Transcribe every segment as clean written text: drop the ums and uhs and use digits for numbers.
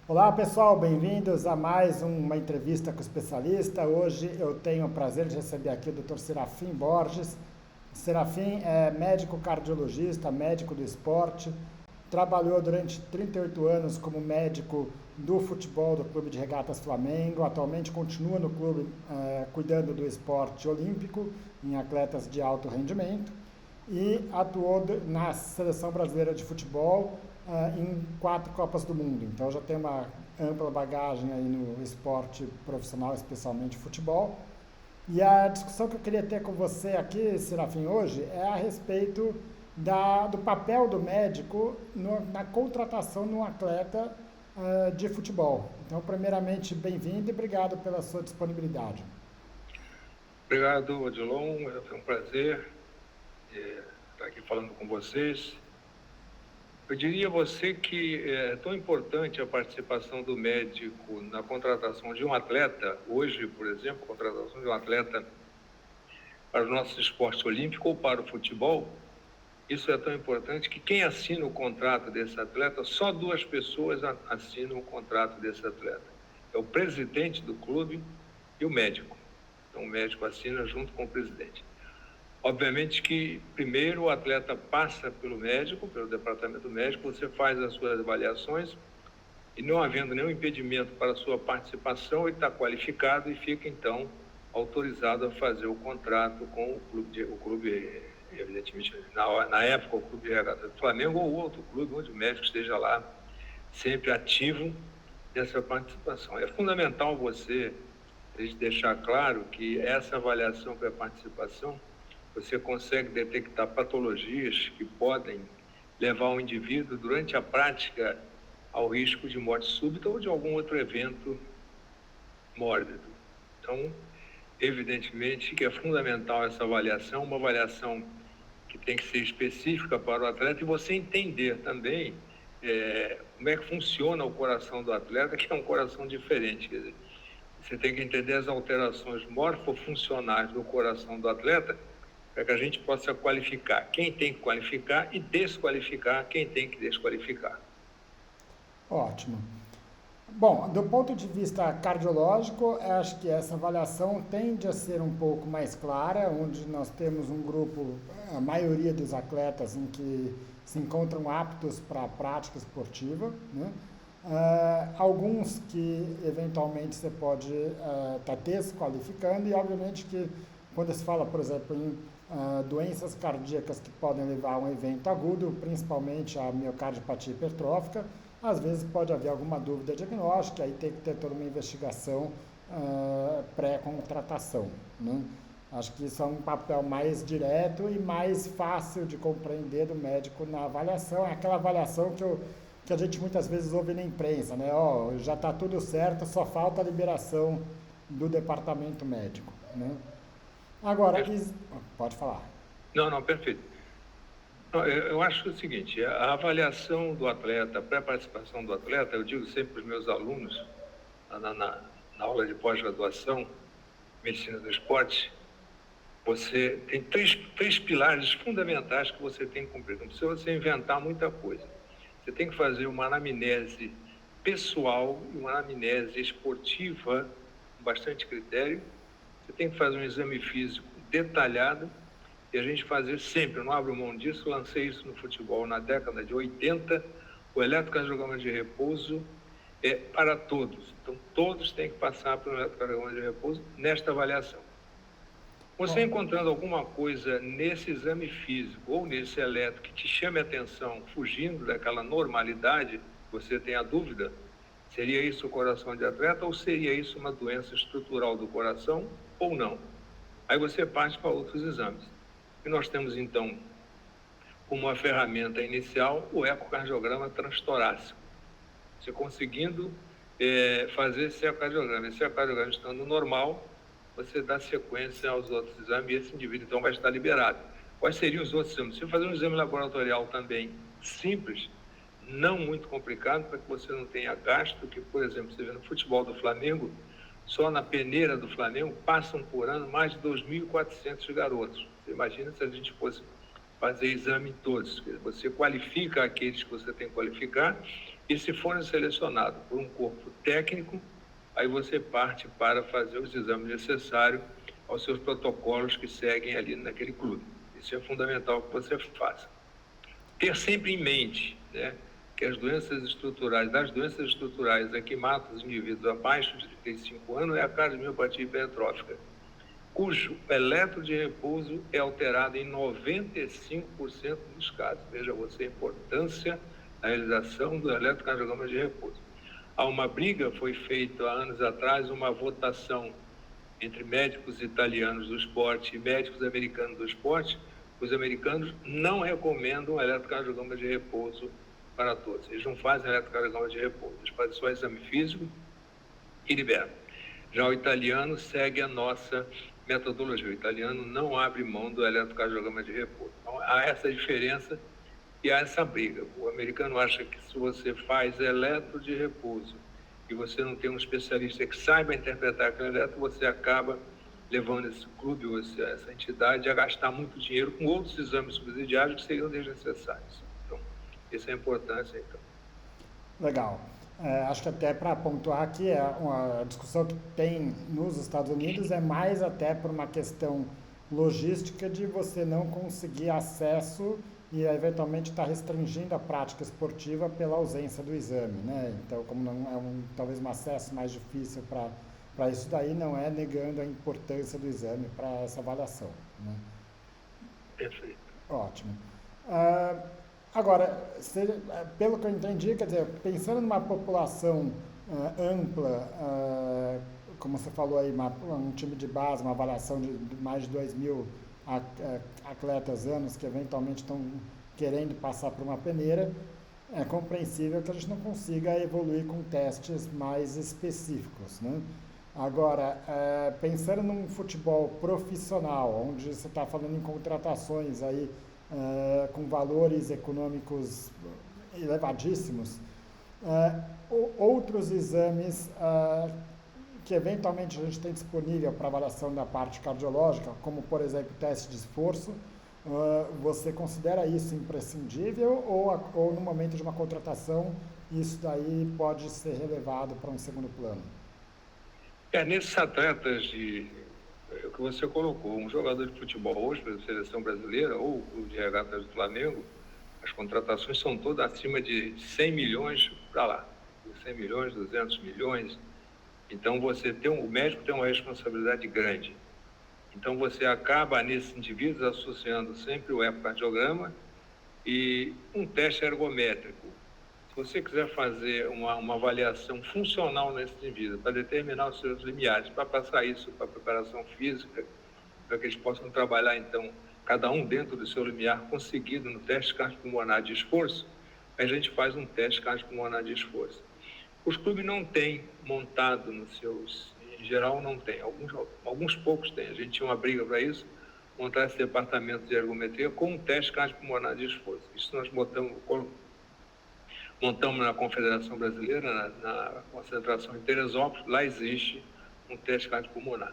Olá pessoal, bem-vindos a mais uma entrevista com o especialista. Hoje eu tenho o prazer de receber aqui o Dr. Serafim Borges. Serafim é médico cardiologista, médico do esporte, trabalhou durante 38 anos como médico do futebol do Clube de Regatas Flamengo, atualmente continua no clube cuidando do esporte olímpico em atletas de alto rendimento e atuou na seleção brasileira de futebol em 4 Copas do Mundo. Então já tem uma ampla bagagem aí no esporte profissional, especialmente futebol. E a discussão que eu queria ter com você aqui, Serafim, hoje é a respeito do papel do médico na contratação de um atleta de futebol. Então, primeiramente, bem-vindo e obrigado pela sua disponibilidade. Obrigado, Odilon. Foi um prazer estar aqui falando com vocês. Eu diria a você que é tão importante a participação do médico na contratação de um atleta, hoje, por exemplo, a contratação de um atleta para o nosso esporte olímpico ou para o futebol, isso é tão importante que quem assina o contrato desse atleta, só 2 pessoas assinam o contrato desse atleta. É o presidente do clube e o médico. Então, o médico assina junto com o presidente. Obviamente que, primeiro, o atleta passa pelo médico, pelo departamento médico, você faz as suas avaliações e, não havendo nenhum impedimento para a sua participação, ele está qualificado e fica, então, autorizado a fazer o contrato com o clube evidentemente, na época, o Clube de Regatas do Flamengo ou outro clube onde o médico esteja lá, sempre ativo dessa participação. É fundamental você deixar claro que essa avaliação com a participação, você consegue detectar patologias que podem levar o indivíduo, durante a prática, ao risco de morte súbita ou de algum outro evento mórbido. Então, evidentemente que é fundamental essa avaliação, uma avaliação que tem que ser específica para o atleta e você entender também como é que funciona o coração do atleta, que é um coração diferente. Quer dizer, você tem que entender as alterações morfofuncionais do coração do atleta para que a gente possa qualificar quem tem que qualificar e desqualificar quem tem que desqualificar. Ótimo. Bom, do ponto de vista cardiológico, eu acho que essa avaliação tende a ser um pouco mais clara, onde nós temos um grupo, a maioria dos atletas, em que se encontram aptos para a prática esportiva, né? Alguns que eventualmente você pode estar desqualificando e obviamente que quando se fala, por exemplo, em doenças cardíacas que podem levar a um evento agudo, principalmente a miocardiopatia hipertrófica, às vezes pode haver alguma dúvida diagnóstica, aí tem que ter toda uma investigação pré-contratação, né? Acho que isso é um papel mais direto e mais fácil de compreender do médico na avaliação. É aquela avaliação que a gente muitas vezes ouve na imprensa, né? Ó, já está tudo certo, só falta a liberação do departamento médico, né? Agora, pode falar. Não, perfeito. Eu acho o seguinte, a avaliação do atleta, a pré-participação do atleta, eu digo sempre para os meus alunos, na aula de pós-graduação, medicina do esporte, você tem três pilares fundamentais que você tem que cumprir. Não precisa você inventar muita coisa. Você tem que fazer uma anamnese pessoal e uma anamnese esportiva com bastante critério. Você tem que fazer um exame físico detalhado e a gente fazer sempre, eu não abro mão disso, lancei isso no futebol na década de 80, o eletrocardiograma de repouso é para todos. Então, todos têm que passar pelo eletrocardiograma de repouso nesta avaliação. Você encontrando alguma coisa nesse exame físico ou nesse eletro que te chame a atenção, fugindo daquela normalidade, você tem a dúvida, seria isso o coração de atleta ou seria isso uma doença estrutural do coração ou não? Aí você parte para outros exames. E nós temos, então, como uma ferramenta inicial, o ecocardiograma transtorácico. Você conseguindo fazer esse ecocardiograma estando normal, você dá sequência aos outros exames e esse indivíduo, então, vai estar liberado. Quais seriam os outros exames? Se fazer um exame laboratorial também simples, não muito complicado, para que você não tenha gasto, que, por exemplo, você vê no futebol do Flamengo, só na peneira do Flamengo passam por ano mais de 2.400 garotos. Você imagina se a gente fosse fazer exame em todos. Você qualifica aqueles que você tem que qualificar E se forem selecionados por um corpo técnico, aí você parte para fazer os exames necessários aos seus protocolos que seguem ali naquele clube. Isso é fundamental que você faça. Ter sempre em mente, né, que das doenças estruturais que matam os indivíduos abaixo de 35 anos é a cardiomiopatia hipertrófica, cujo eletro de repouso é alterado em 95% dos casos. Veja você a importância da realização do eletrocardiograma de repouso. Há uma briga, foi feita há anos atrás uma votação entre médicos italianos do esporte e médicos americanos do esporte. Os americanos não recomendam eletrocardiograma de repouso para todos. Eles não fazem eletrocardiograma de repouso, eles fazem só exame físico e liberam. Já o italiano segue a nossa metodologia. O italiano não abre mão do eletrocardiograma de repouso. Então, há essa diferença e há essa briga. O americano acha que se você faz eletro de repouso e você não tem um especialista que saiba interpretar aquele eletro, você acaba levando esse clube ou essa entidade a gastar muito dinheiro com outros exames subsidiários que seriam desnecessários. Então, essa é a importância, então. Legal. Acho que até para pontuar aqui, a discussão que tem nos Estados Unidos é mais até por uma questão logística de você não conseguir acesso e eventualmente está restringindo a prática esportiva pela ausência do exame, né? Então, como não é talvez um acesso mais difícil para isso daí, não é negando a importância do exame para essa avaliação, né? Perfeito. Ótimo. Agora, pelo que eu entendi, quer dizer, pensando numa população ampla, como você falou aí, um time de base, uma avaliação de mais de 2.000 atletas anos que eventualmente estão querendo passar por uma peneira, é compreensível que a gente não consiga evoluir com testes mais específicos, né? Agora, pensando num futebol profissional, onde você está falando em contratações aí, com valores econômicos elevadíssimos, outros exames que eventualmente a gente tem disponível para avaliação da parte cardiológica, como por exemplo o teste de esforço, você considera isso imprescindível ou no momento de uma contratação isso daí pode ser relevado para um segundo plano? Nesses atletas que você colocou, um jogador de futebol hoje para a seleção brasileira ou o de regatas do Flamengo, as contratações são todas acima de 100 milhões para lá, 100 milhões, 200 milhões. Então, o médico tem uma responsabilidade grande. Então, você acaba, nesses indivíduos, associando sempre o ecocardiograma e um teste ergométrico. Se você quiser fazer uma avaliação funcional nesses indivíduos, para determinar os seus limiares, para passar isso para a preparação física, para que eles possam trabalhar, então, cada um dentro do seu limiar conseguido no teste cardiopulmonar de esforço, a gente faz um teste cardiopulmonar de esforço. Os clubes não têm montado nos seus, em geral não tem, alguns poucos têm. A gente tinha uma briga para isso, montar esse departamento de ergometria com um teste cardiopulmonar de esforço. Isso nós montamos na Confederação Brasileira, na concentração em Teresópolis, lá existe um teste cardiopulmonar.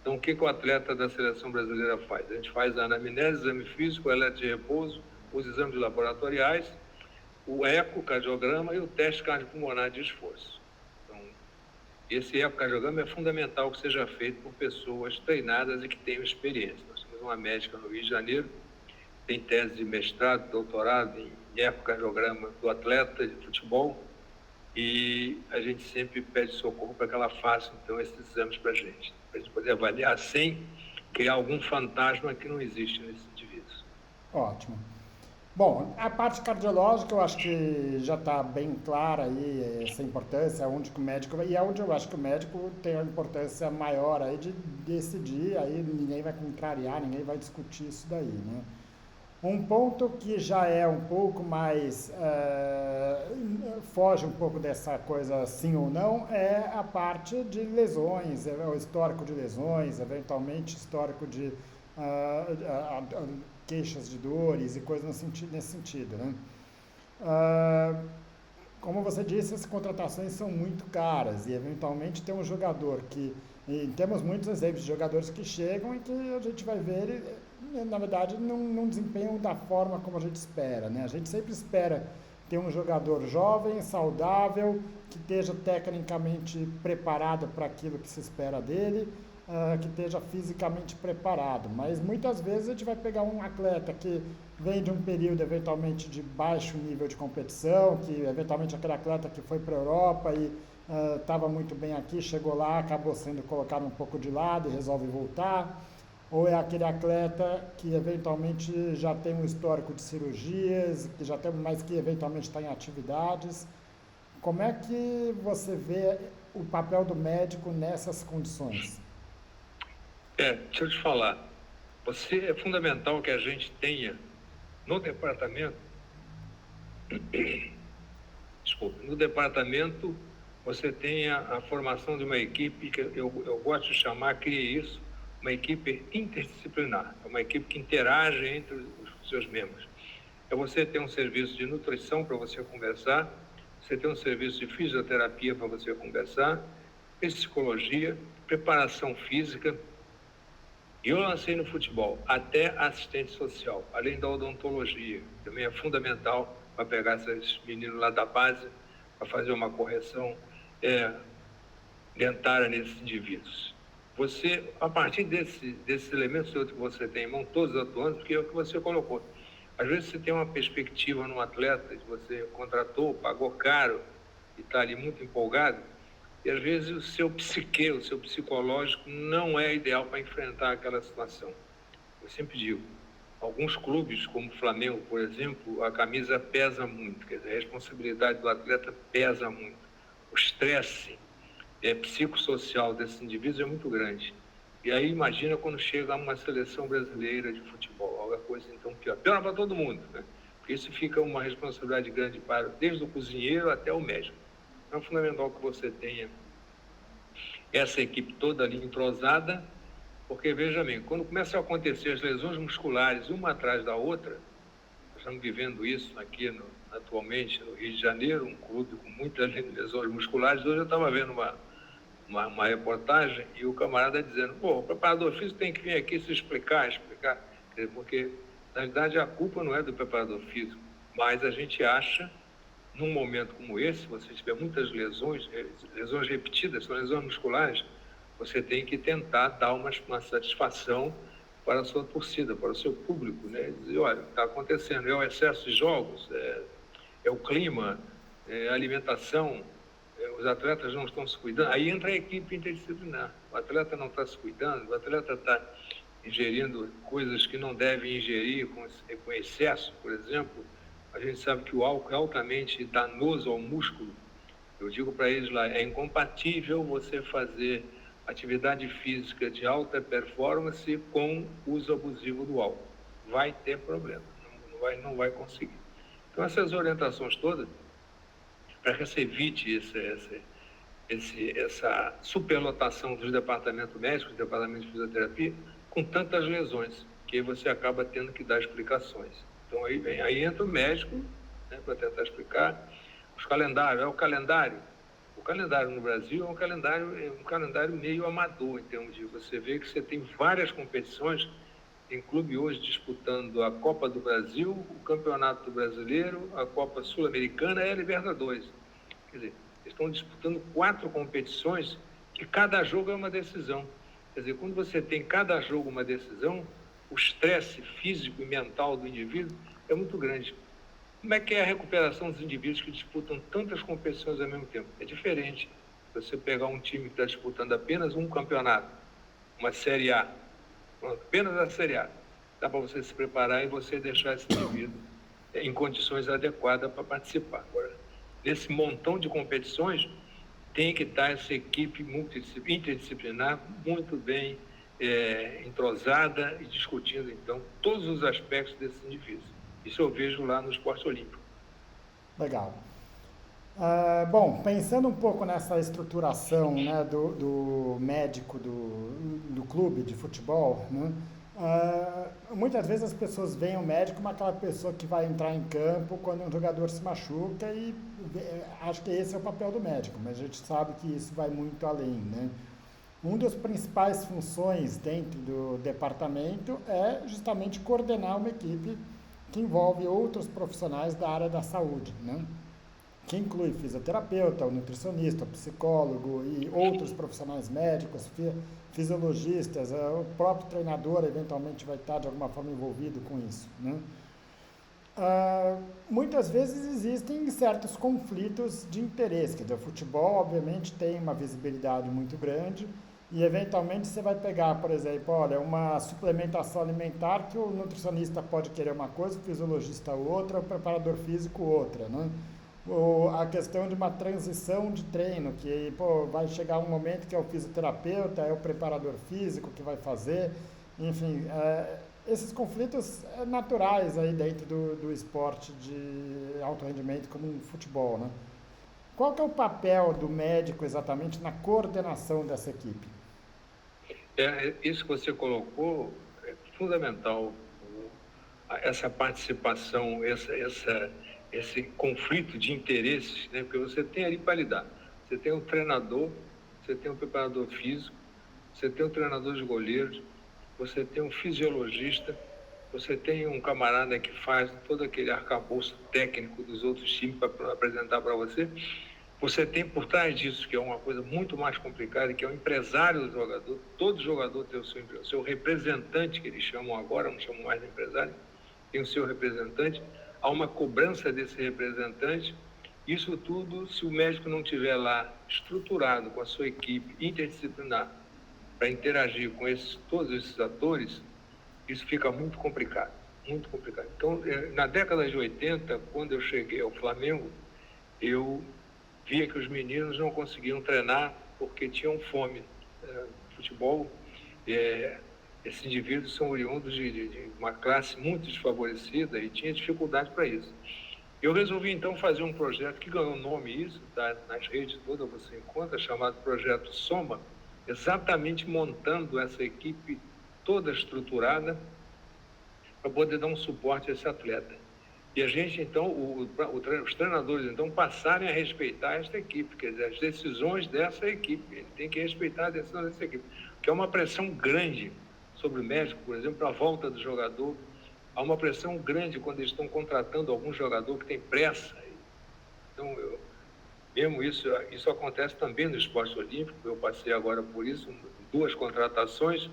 Então, o que o atleta da seleção brasileira faz? A gente faz a anamnese, exame físico, o eletro de repouso, os exames laboratoriais, o ecocardiograma e o teste cardiopulmonar de esforço. Então, esse ecocardiograma é fundamental que seja feito por pessoas treinadas e que tenham experiência. Nós temos uma médica no Rio de Janeiro, tem tese de mestrado, doutorado em ecocardiograma do atleta de futebol, e a gente sempre pede socorro para que ela faça, então, esses exames para a gente poder avaliar sem criar algum fantasma que não existe nesses indivíduos. Ótimo. Bom, a parte cardiológica eu acho que já está bem clara aí essa importância, onde que o médico, e é onde eu acho que o médico tem a importância maior aí de decidir, aí ninguém vai contrariar, ninguém vai discutir isso daí, né? Um ponto que já é um pouco mais, foge um pouco dessa coisa sim ou não, é a parte de lesões, o histórico de lesões, eventualmente histórico de queixas de dores e coisas nesse sentido, né? Como você disse, as contratações são muito caras e eventualmente tem um jogador e temos muitos exemplos de jogadores que chegam e que a gente vai ver, na verdade, não desempenham da forma como a gente espera, né? A gente sempre espera ter um jogador jovem, saudável, que esteja tecnicamente preparado para aquilo que se espera dele, que esteja fisicamente preparado. Mas muitas vezes a gente vai pegar um atleta que vem de um período eventualmente de baixo nível de competição, que eventualmente aquele atleta que foi para a Europa e estava muito bem aqui, chegou lá, acabou sendo colocado um pouco de lado e resolve voltar, ou é aquele atleta que eventualmente já tem um histórico de cirurgias, que já tem, mas que eventualmente está em atividades. Como é que você vê o papel do médico nessas condições? Deixa eu te falar. É fundamental que a gente tenha no departamento, no departamento você tenha a formação de uma equipe que eu gosto de chamar, crie isso, uma equipe interdisciplinar, uma equipe que interage entre os seus membros. É você ter um serviço de nutrição para você conversar, você ter um serviço de fisioterapia para você conversar, psicologia, preparação física. E eu lancei no futebol até assistente social, além da odontologia, também é fundamental para pegar esses meninos lá da base, para fazer uma correção dentária nesses indivíduos. Você, a partir desses elementos que você tem em mão, todos atuando, porque é o que você colocou. Às vezes você tem uma perspectiva num atleta, que você contratou, pagou caro e está ali muito empolgado, e às vezes o seu psique, o seu psicológico não é ideal para enfrentar aquela situação. Eu sempre digo, alguns clubes, como o Flamengo, por exemplo, a camisa pesa muito, quer dizer, a responsabilidade do atleta pesa muito. O estresse psicossocial desses indivíduos é muito grande. E aí imagina quando chega a uma seleção brasileira de futebol, alguma coisa então pior. Pior para todo mundo, né? Porque isso fica uma responsabilidade grande para desde o cozinheiro até o médico. Então é fundamental que você tenha essa equipe toda ali entrosada, porque, veja bem, quando começam a acontecer as lesões musculares uma atrás da outra, nós estamos vivendo isso aqui atualmente no Rio de Janeiro, um clube com muitas lesões musculares. Hoje eu estava vendo uma reportagem e o camarada dizendo, o preparador físico tem que vir aqui se explicar, porque, na verdade, a culpa não é do preparador físico, mas a gente acha, num momento como esse, se você tiver muitas lesões repetidas, são lesões musculares, você tem que tentar dar uma satisfação para a sua torcida, para o seu público, né? Dizer, olha, está acontecendo, é o excesso de jogos, é o clima, é a alimentação, os atletas não estão se cuidando, aí entra a equipe interdisciplinar. O atleta não está se cuidando, o atleta está ingerindo coisas que não deve ingerir, com excesso, por exemplo. A gente sabe que o álcool é altamente danoso ao músculo. Eu digo para eles lá, é incompatível você fazer atividade física de alta performance com uso abusivo do álcool. Vai ter problema, não vai conseguir. Então, essas orientações todas, para que você evite essa superlotação dos departamentos médicos, do departamento de fisioterapia, com tantas lesões, que aí você acaba tendo que dar explicações. Então, aí entra o médico, né, para tentar explicar. Os calendários, o calendário no Brasil é um calendário meio amador, em termos de você vê que você tem várias competições, tem clube hoje disputando a Copa do Brasil, o Campeonato Brasileiro, a Copa Sul-Americana e a Libertadores. Quer dizer, eles estão disputando 4 competições que cada jogo é uma decisão. Quer dizer, quando você tem cada jogo uma decisão, o estresse físico e mental do indivíduo é muito grande. Como é que é a recuperação dos indivíduos que disputam tantas competições ao mesmo tempo? É diferente. Você pegar um time que está disputando apenas um campeonato, uma Série A, apenas a Série A, dá para você se preparar e você deixar esse indivíduo em condições adequadas para participar. Agora, nesse montão de competições, tem que estar essa equipe interdisciplinar muito bem entrosada e discutindo, então, todos os aspectos desses indivíduos. Isso eu vejo lá no esporte olímpico. Legal. Bom, pensando um pouco nessa estruturação, né, do médico do clube de futebol, né, muitas vezes as pessoas veem o médico como aquela pessoa que vai entrar em campo quando um jogador se machuca e acho que esse é o papel do médico, mas a gente sabe que isso vai muito além, né? Uma das principais funções dentro do departamento é justamente coordenar uma equipe que envolve outros profissionais da área da saúde, né? Que inclui fisioterapeuta, o nutricionista, o psicólogo e outros profissionais médicos, fisiologistas, o próprio treinador eventualmente vai estar de alguma forma envolvido com isso, né? Muitas vezes existem certos conflitos de interesse, quer dizer, o futebol obviamente tem uma visibilidade muito grande e eventualmente você vai pegar, por exemplo, olha, uma suplementação alimentar que o nutricionista pode querer uma coisa, o fisiologista outra, o preparador físico outra, né? Ou a questão de uma transição de treino, que vai chegar um momento que é o fisioterapeuta, é o preparador físico que vai fazer, enfim, esses conflitos naturais aí dentro do esporte de alto rendimento como o futebol, né? Qual que é o papel do médico exatamente na coordenação dessa equipe? Isso que você colocou é fundamental, essa participação, esse conflito de interesses, né? Porque você tem ali para lidar. Você tem um treinador, você tem um preparador físico, você tem um treinador de goleiros, você tem um fisiologista, você tem um camarada que faz todo aquele arcabouço técnico dos outros times para apresentar para você. Você tem por trás disso, que é uma coisa muito mais complicada, que é o empresário do jogador. Todo jogador tem o seu representante, que eles chamam agora, não chamam mais de empresário, tem o seu representante. Há uma cobrança desse representante. Isso tudo, se o médico não estiver lá estruturado com a sua equipe interdisciplinar para interagir com todos esses atores, isso fica muito complicado, muito complicado. Então, na década de 80, quando eu cheguei ao Flamengo, eu via que os meninos não conseguiam treinar porque tinham fome. Futebol, esses indivíduos são oriundos de uma classe muito desfavorecida e tinha dificuldade para isso. Eu resolvi, então, fazer um projeto que ganhou nome, isso, tá? Nas redes todas você encontra, chamado Projeto Soma, exatamente montando essa equipe toda estruturada para poder dar um suporte a esse atleta. E a gente, então, os treinadores, então, passarem a respeitar esta equipe, quer dizer, as decisões dessa equipe. Ele tem que respeitar a decisão dessa equipe, que é uma pressão grande sobre o médico, por exemplo, para a volta do jogador. Há uma pressão grande quando eles estão contratando algum jogador que tem pressa. Então, mesmo isso acontece também no esporte olímpico. Eu passei agora por isso, 2 contratações,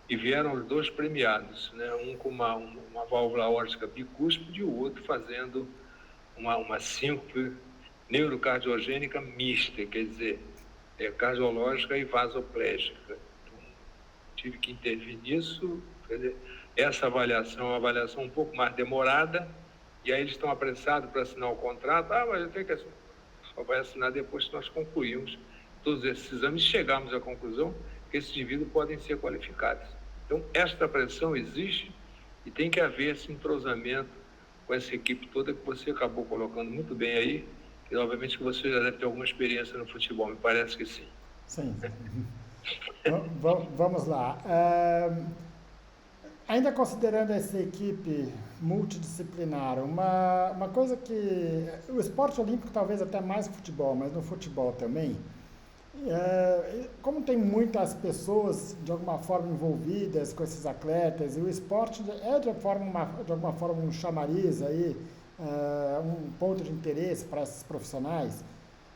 e vieram os 2 premiados, né? Um com uma válvula aórtica bicúspide e o outro fazendo uma síncope neurocardiogênica mista, quer dizer, cardiológica e vasoplégica. Então, tive que intervir nisso. Quer dizer, essa avaliação é uma avaliação um pouco mais demorada, e aí eles estão apressados para assinar o contrato. Mas eu tenho que assinar. Só vai assinar depois que nós concluímos todos esses exames e chegarmos à conclusão que esses indivíduos podem ser qualificados. Então, esta pressão existe e tem que haver esse entrosamento com essa equipe toda que você acabou colocando muito bem aí, e obviamente que você já deve ter alguma experiência no futebol, me parece que sim. Sim. Vamos lá. Ainda considerando essa equipe multidisciplinar, uma coisa que o esporte olímpico talvez até mais que o futebol, mas no futebol também, como tem muitas pessoas de alguma forma envolvidas com esses atletas, e o esporte é de alguma forma um chamariz aí, um ponto de interesse para esses profissionais,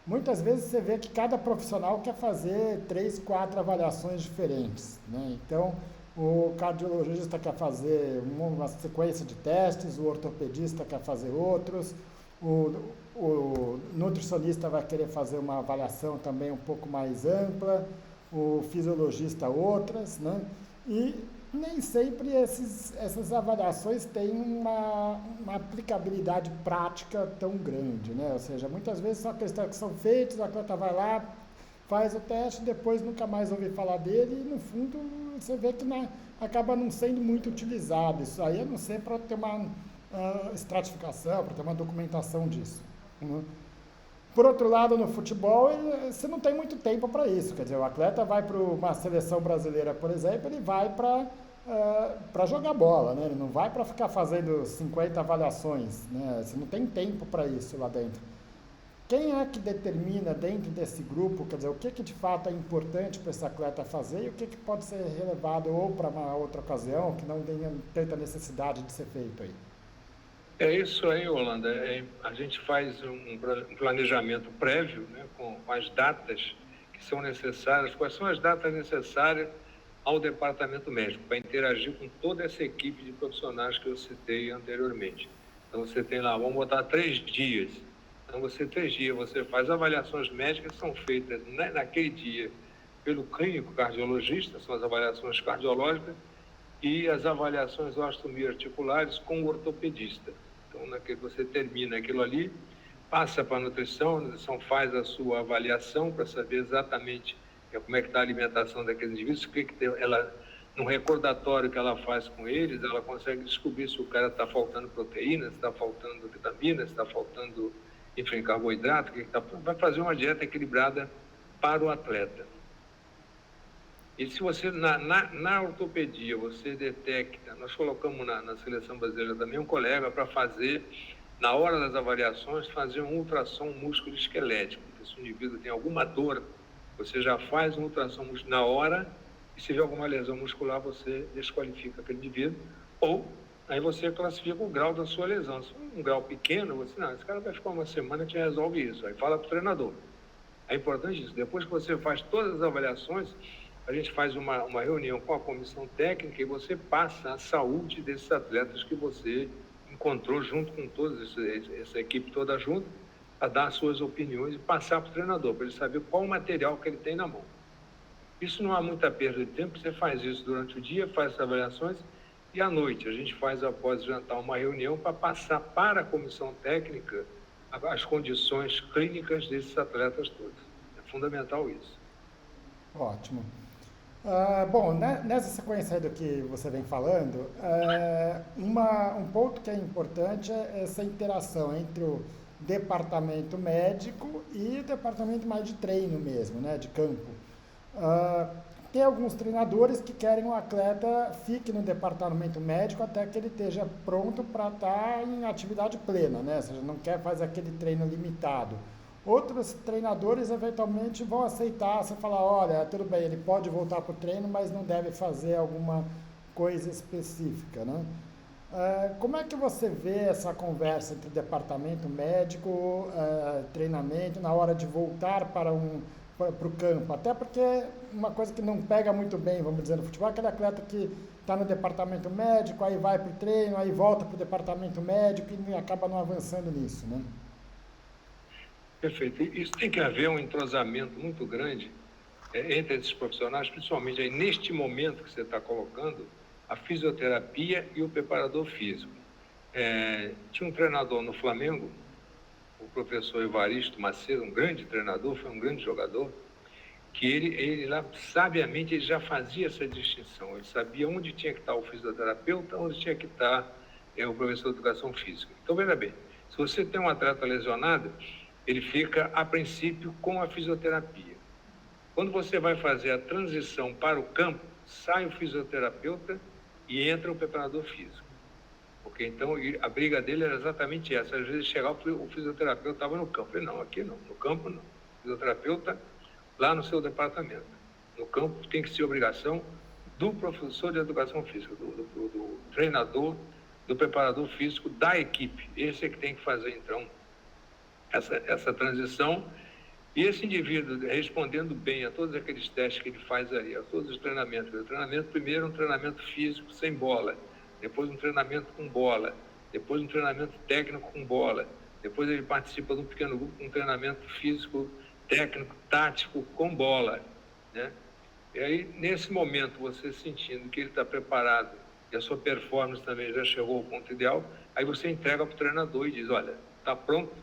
muitas vezes você vê que cada profissional quer fazer 3, 4 avaliações diferentes, né? Então, o cardiologista quer fazer uma sequência de testes, o ortopedista quer fazer outros, o nutricionista vai querer fazer uma avaliação também um pouco mais ampla, o fisiologista outras, né? E nem sempre essas avaliações têm uma aplicabilidade prática tão grande, né? Ou seja, muitas vezes são questões que são feitas, o atleta vai lá, faz o teste, depois nunca mais ouve falar dele e, no fundo, você vê que acaba não sendo muito utilizado. Isso aí, a não ser para ter uma estratificação, para ter uma documentação disso, né? Por outro lado, no futebol, você não tem muito tempo para isso. Quer dizer, o atleta vai para uma seleção brasileira, por exemplo, ele vai para jogar bola, né? Ele não vai para ficar fazendo 50 avaliações, né? Você não tem tempo para isso lá dentro. Quem é que determina dentro desse grupo, quer dizer, o que de fato é importante para esse atleta fazer e o que pode ser relevado ou para uma outra ocasião, que não tenha tanta necessidade de ser feito aí? É isso aí, Holanda. A gente faz um planejamento prévio, né, com as datas que são necessárias. Quais são as datas necessárias ao departamento médico para interagir com toda essa equipe de profissionais que eu citei anteriormente? Então, você tem lá, vamos botar 3 dias. Então, 3 dias, você faz avaliações médicas que são feitas naquele dia pelo clínico cardiologista, são as avaliações cardiológicas, e as avaliações osteoarticulares com o ortopedista. Então, naquele você termina aquilo ali, passa para a nutrição faz a sua avaliação para saber exatamente como é que está a alimentação daqueles indivíduos, ela, no recordatório que ela faz com eles, ela consegue descobrir se o cara está faltando proteína, se está faltando vitamina, se está faltando, enfim, carboidrato, vai fazer uma dieta equilibrada para o atleta. E se você, na ortopedia, você detecta, nós colocamos na seleção brasileira também um colega para fazer, na hora das avaliações, fazer um ultrassom músculo-esquelético. Se o indivíduo tem alguma dor, você já faz um ultrassom na hora, e se vê alguma lesão muscular, você desqualifica aquele indivíduo, ou aí você classifica o grau da sua lesão. Se for um grau pequeno, você, não, esse cara vai ficar uma semana e te resolve isso. Aí fala para o treinador. É importante isso. Depois que você faz todas as avaliações, a gente faz uma reunião com a comissão técnica e você passa a saúde desses atletas que você encontrou junto com toda essa equipe toda junto, a dar suas opiniões e passar para o treinador, para ele saber qual o material que ele tem na mão. Isso não há muita perda de tempo, você faz isso durante o dia, faz as avaliações, e à noite a gente faz, após jantar, uma reunião para passar para a comissão técnica as condições clínicas desses atletas todos. É fundamental isso. Ótimo. Bom, nessa sequência aí do que você vem falando, um ponto que é importante é essa interação entre o departamento médico e o departamento mais de treino mesmo, né, de campo. Tem alguns treinadores que querem o atleta fique no departamento médico até que ele esteja pronto para estar em atividade plena, né? Ou seja, não quer fazer aquele treino limitado. Outros treinadores eventualmente vão aceitar, você falar, olha, tudo bem, ele pode voltar para o treino, mas não deve fazer alguma coisa específica, né? Como é que você vê essa conversa entre departamento médico, treinamento, na hora de voltar para o campo? Até porque uma coisa que não pega muito bem, vamos dizer, no futebol, é aquele atleta que está no departamento médico, aí vai para o treino, aí volta para o departamento médico e acaba não avançando nisso, né? Perfeito. Isso tem que haver um entrosamento muito grande entre esses profissionais, principalmente aí neste momento que você está colocando, a fisioterapia e o preparador físico. Tinha um treinador no Flamengo, o professor Evaristo Macedo, um grande treinador, foi um grande jogador, que ele lá, sabiamente, ele já fazia essa distinção. Ele sabia onde tinha que estar o fisioterapeuta, onde tinha que estar o professor de educação física. Então, veja bem, se você tem um atleta lesionado, ele fica, a princípio, com a fisioterapia. Quando você vai fazer a transição para o campo, sai o fisioterapeuta e entra o preparador físico. Porque então a briga dele era exatamente essa. Às vezes chegava, o fisioterapeuta estava no campo. Ele, não, aqui não, no campo não. O fisioterapeuta lá no seu departamento. No campo tem que ser obrigação do professor de educação física, do treinador, do preparador físico da equipe. Esse é que tem que fazer, então, essa transição, e esse indivíduo respondendo bem a todos aqueles testes que ele faz aí, a todos os treinamentos. O treinamento primeiro um treinamento físico sem bola, depois um treinamento com bola, depois um treinamento técnico com bola, depois ele participa de um pequeno grupo com um treinamento físico, técnico, tático com bola, né? E aí, nesse momento, você sentindo que ele está preparado e a sua performance também já chegou ao ponto ideal, aí você entrega para o treinador e diz, olha, está pronto,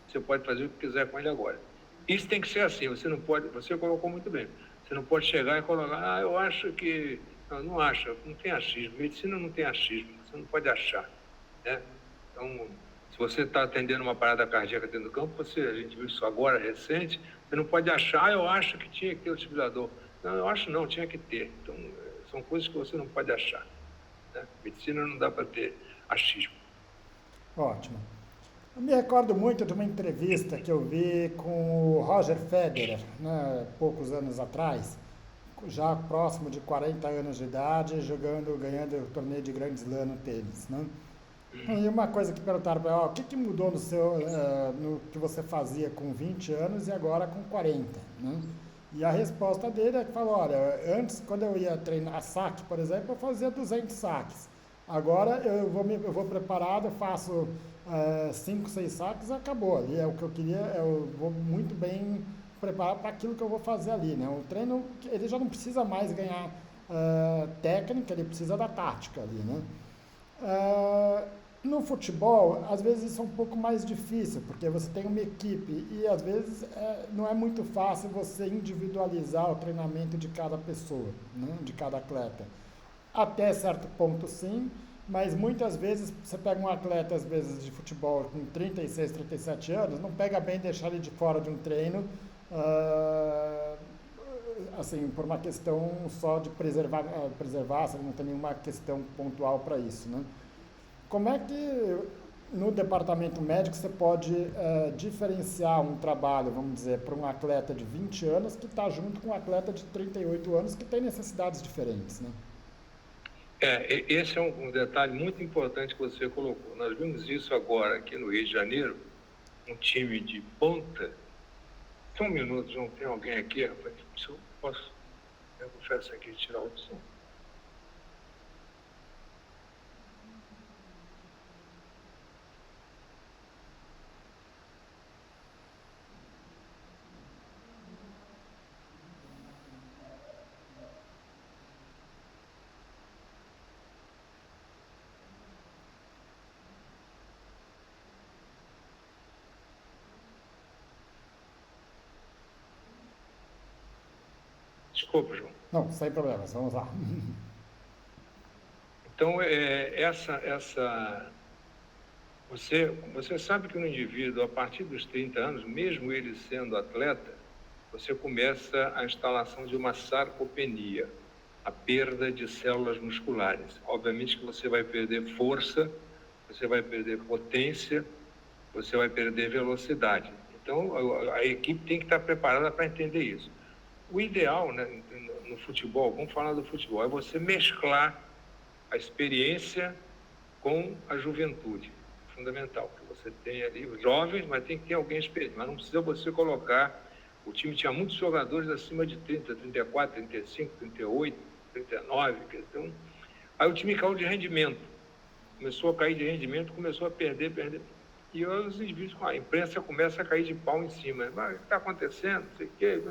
você pode fazer o que quiser com ele agora. Isso tem que ser assim, você não pode, você colocou muito bem, você não pode chegar e colocar, eu acho que, não acha, não tem achismo, medicina não tem achismo, você não pode achar, né? Então, se você está atendendo uma parada cardíaca dentro do campo, a gente viu isso agora, recente, você não pode achar, eu acho que tinha que ter o desfibrilador. Não, eu acho não, tinha que ter. Então, são coisas que você não pode achar, né? Medicina não dá para ter achismo. Ótimo. Eu me recordo muito de uma entrevista que eu vi com o Roger Federer, né, poucos anos atrás, já próximo de 40 anos de idade, ganhando o torneio de Grand Slam no tênis, né? E uma coisa que perguntaram para ela, o que, que mudou no seu, no que você fazia com 20 anos e agora com 40, né? E a resposta dele é que falou, olha, antes quando eu ia treinar saque, por exemplo, eu fazia 200 saques. Agora eu vou preparado, eu faço 5, 6 saques e acabou. Ali é o que eu queria, eu vou muito bem preparado para aquilo que eu vou fazer ali, né? O treino, ele já não precisa mais ganhar técnica, ele precisa da tática ali, né? Ah, no futebol, às vezes isso é um pouco mais difícil, porque você tem uma equipe e às vezes não é muito fácil você individualizar o treinamento de cada pessoa, né, de cada atleta. Até certo ponto sim, mas muitas vezes você pega um atleta, às vezes, de futebol com 36, 37 anos, não pega bem deixar ele de fora de um treino, ah, assim, por uma questão só de preservar, você não tem nenhuma questão pontual para isso, né? Como é que no departamento médico você pode diferenciar um trabalho, vamos dizer, para um atleta de 20 anos que está junto com um atleta de 38 anos que tem necessidades diferentes, né? Esse é um detalhe muito importante que você colocou. Nós vimos isso agora aqui no Rio de Janeiro, um time de ponta. Só um minuto, João, tem alguém aqui, rapaz? Se eu posso, eu confesso aqui, tirar o som. Desculpa, João. Não, sem problemas, vamos lá. Então, você sabe que no indivíduo, a partir dos 30 anos, mesmo ele sendo atleta, você começa a instalação de uma sarcopenia, a perda de células musculares. Obviamente que você vai perder força, você vai perder potência, você vai perder velocidade. Então, a equipe tem que estar preparada para entender isso. O ideal, né, no futebol, vamos falar do futebol, é você mesclar a experiência com a juventude. Fundamental, que você tem ali os jovens, mas tem que ter alguém experiente. Mas não precisa você colocar... O time tinha muitos jogadores acima de 30, 34, 35, 38, 39. Então, aí o time caiu de rendimento. Começou a cair de rendimento, começou a perder. E os indivíduos, a imprensa começa a cair de pau em cima. Mas o que está acontecendo? Não sei o quê.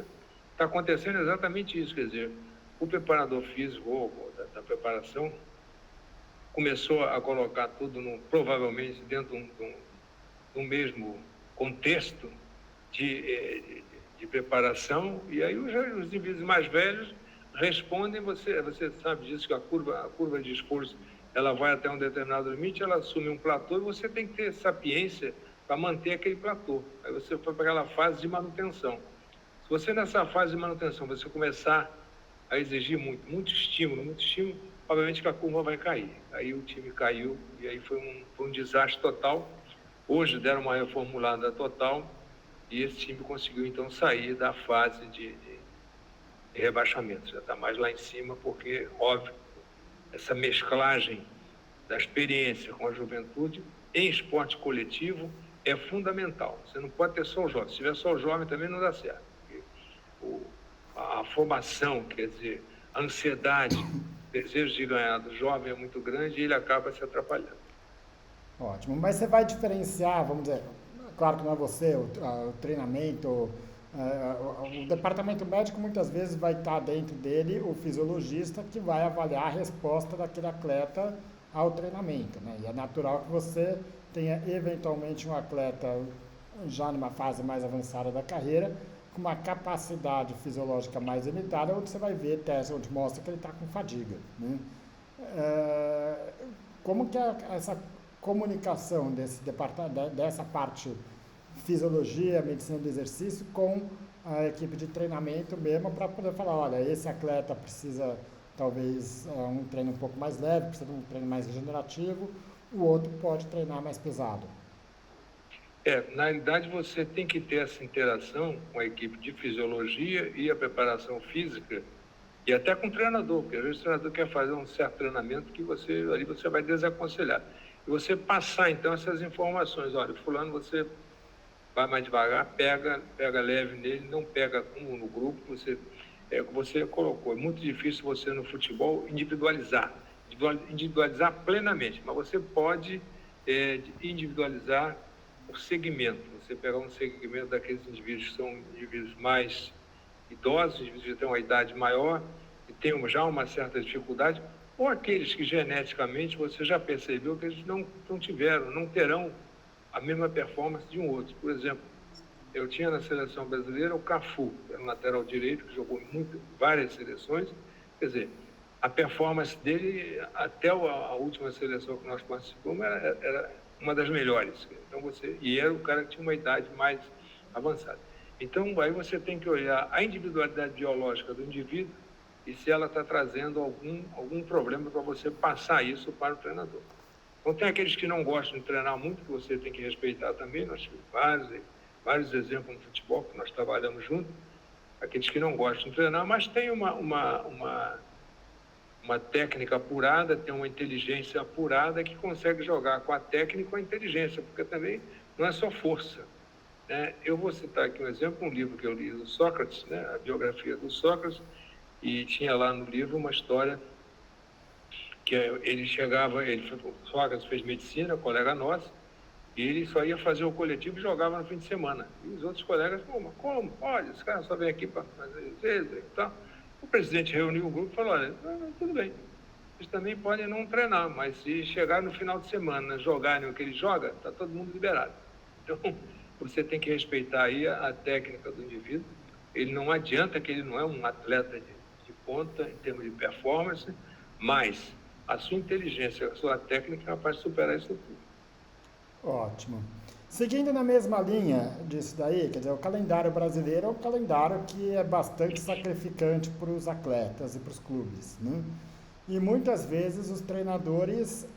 Está acontecendo exatamente isso. Quer dizer, o preparador físico da preparação começou a colocar tudo, provavelmente, dentro de um mesmo contexto de preparação, e aí os indivíduos mais velhos respondem, você sabe disso, que a curva de esforço, ela vai até um determinado limite, ela assume um platô, e você tem que ter sapiência para manter aquele platô. Aí você foi para aquela fase de manutenção. Se você, nessa fase de manutenção, você começar a exigir muito estímulo, obviamente que a curva vai cair. Aí o time caiu, e aí foi um desastre total. Hoje deram uma reformulada total, e esse time conseguiu, então, sair da fase de rebaixamento. Já está mais lá em cima, porque, óbvio, essa mesclagem da experiência com a juventude em esporte coletivo é fundamental. Você não pode ter só o jovem. Se tiver só o jovem, também não dá certo. A formação, quer dizer, a ansiedade, o desejo de ganhar do jovem é muito grande e ele acaba se atrapalhando. Ótimo, mas você vai diferenciar, vamos dizer, claro que não é você, o treinamento, o departamento médico muitas vezes vai estar dentro dele o fisiologista que vai avaliar a resposta daquele atleta ao treinamento, né? E é natural que você tenha eventualmente um atleta já numa fase mais avançada da carreira, com uma capacidade fisiológica mais limitada, onde você vai ver testes onde mostra que ele está com fadiga, né? Como que é essa comunicação dessa parte fisiologia, medicina do exercício com a equipe de treinamento mesmo para poder falar, olha, esse atleta precisa talvez um treino um pouco mais leve, precisa de um treino mais regenerativo, o outro pode treinar mais pesado. Na realidade, você tem que ter essa interação com a equipe de fisiologia e a preparação física, e até com o treinador, porque às vezes o treinador quer fazer um certo treinamento que ali você vai desaconselhar. E você passar, então, essas informações. Olha, fulano, você vai mais devagar, pega leve nele, não pega como no grupo. Você colocou, é muito difícil você no futebol individualizar plenamente, mas você pode individualizar por segmento. Você pegar um segmento daqueles indivíduos que são indivíduos mais idosos, indivíduos que têm uma idade maior e têm já uma certa dificuldade, ou aqueles que geneticamente você já percebeu que eles não terão a mesma performance de um outro. Por exemplo, eu tinha na seleção brasileira o Cafu, que era um lateral direito, que jogou em várias seleções. Quer dizer, a performance dele, até a última seleção que nós participamos, era uma das melhores. Então e era o cara que tinha uma idade mais avançada. Então, aí você tem que olhar a individualidade biológica do indivíduo e se ela está trazendo algum problema para você passar isso para o treinador. Então, tem aqueles que não gostam de treinar muito, que você tem que respeitar também. Nós tivemos vários exemplos no futebol que nós trabalhamos juntos. Aqueles que não gostam de treinar, mas tem uma técnica apurada, tem uma inteligência apurada que consegue jogar com a técnica e com a inteligência, porque também não é só força. Eu vou citar aqui um exemplo, um livro que eu li do Sócrates, a biografia do Sócrates, e tinha lá no livro uma história que Sócrates fez medicina, colega nosso, e ele só ia fazer o coletivo e jogava no fim de semana. E os outros colegas, mas como? Olha, esse cara só vem aqui para fazer isso e tal. O presidente reuniu o grupo e falou, olha, tudo bem, vocês também podem não treinar, mas se chegar no final de semana, jogarem o que ele joga, está todo mundo liberado. Então, você tem que respeitar aí a técnica do indivíduo. Ele não adianta que ele não é um atleta de ponta em termos de performance, mas a sua inteligência, a sua técnica é capaz de superar isso tudo. Ótimo. Seguindo na mesma linha disso daí, quer dizer, o calendário brasileiro é um calendário que é bastante sacrificante para os atletas e para os clubes, né? E muitas vezes os treinadores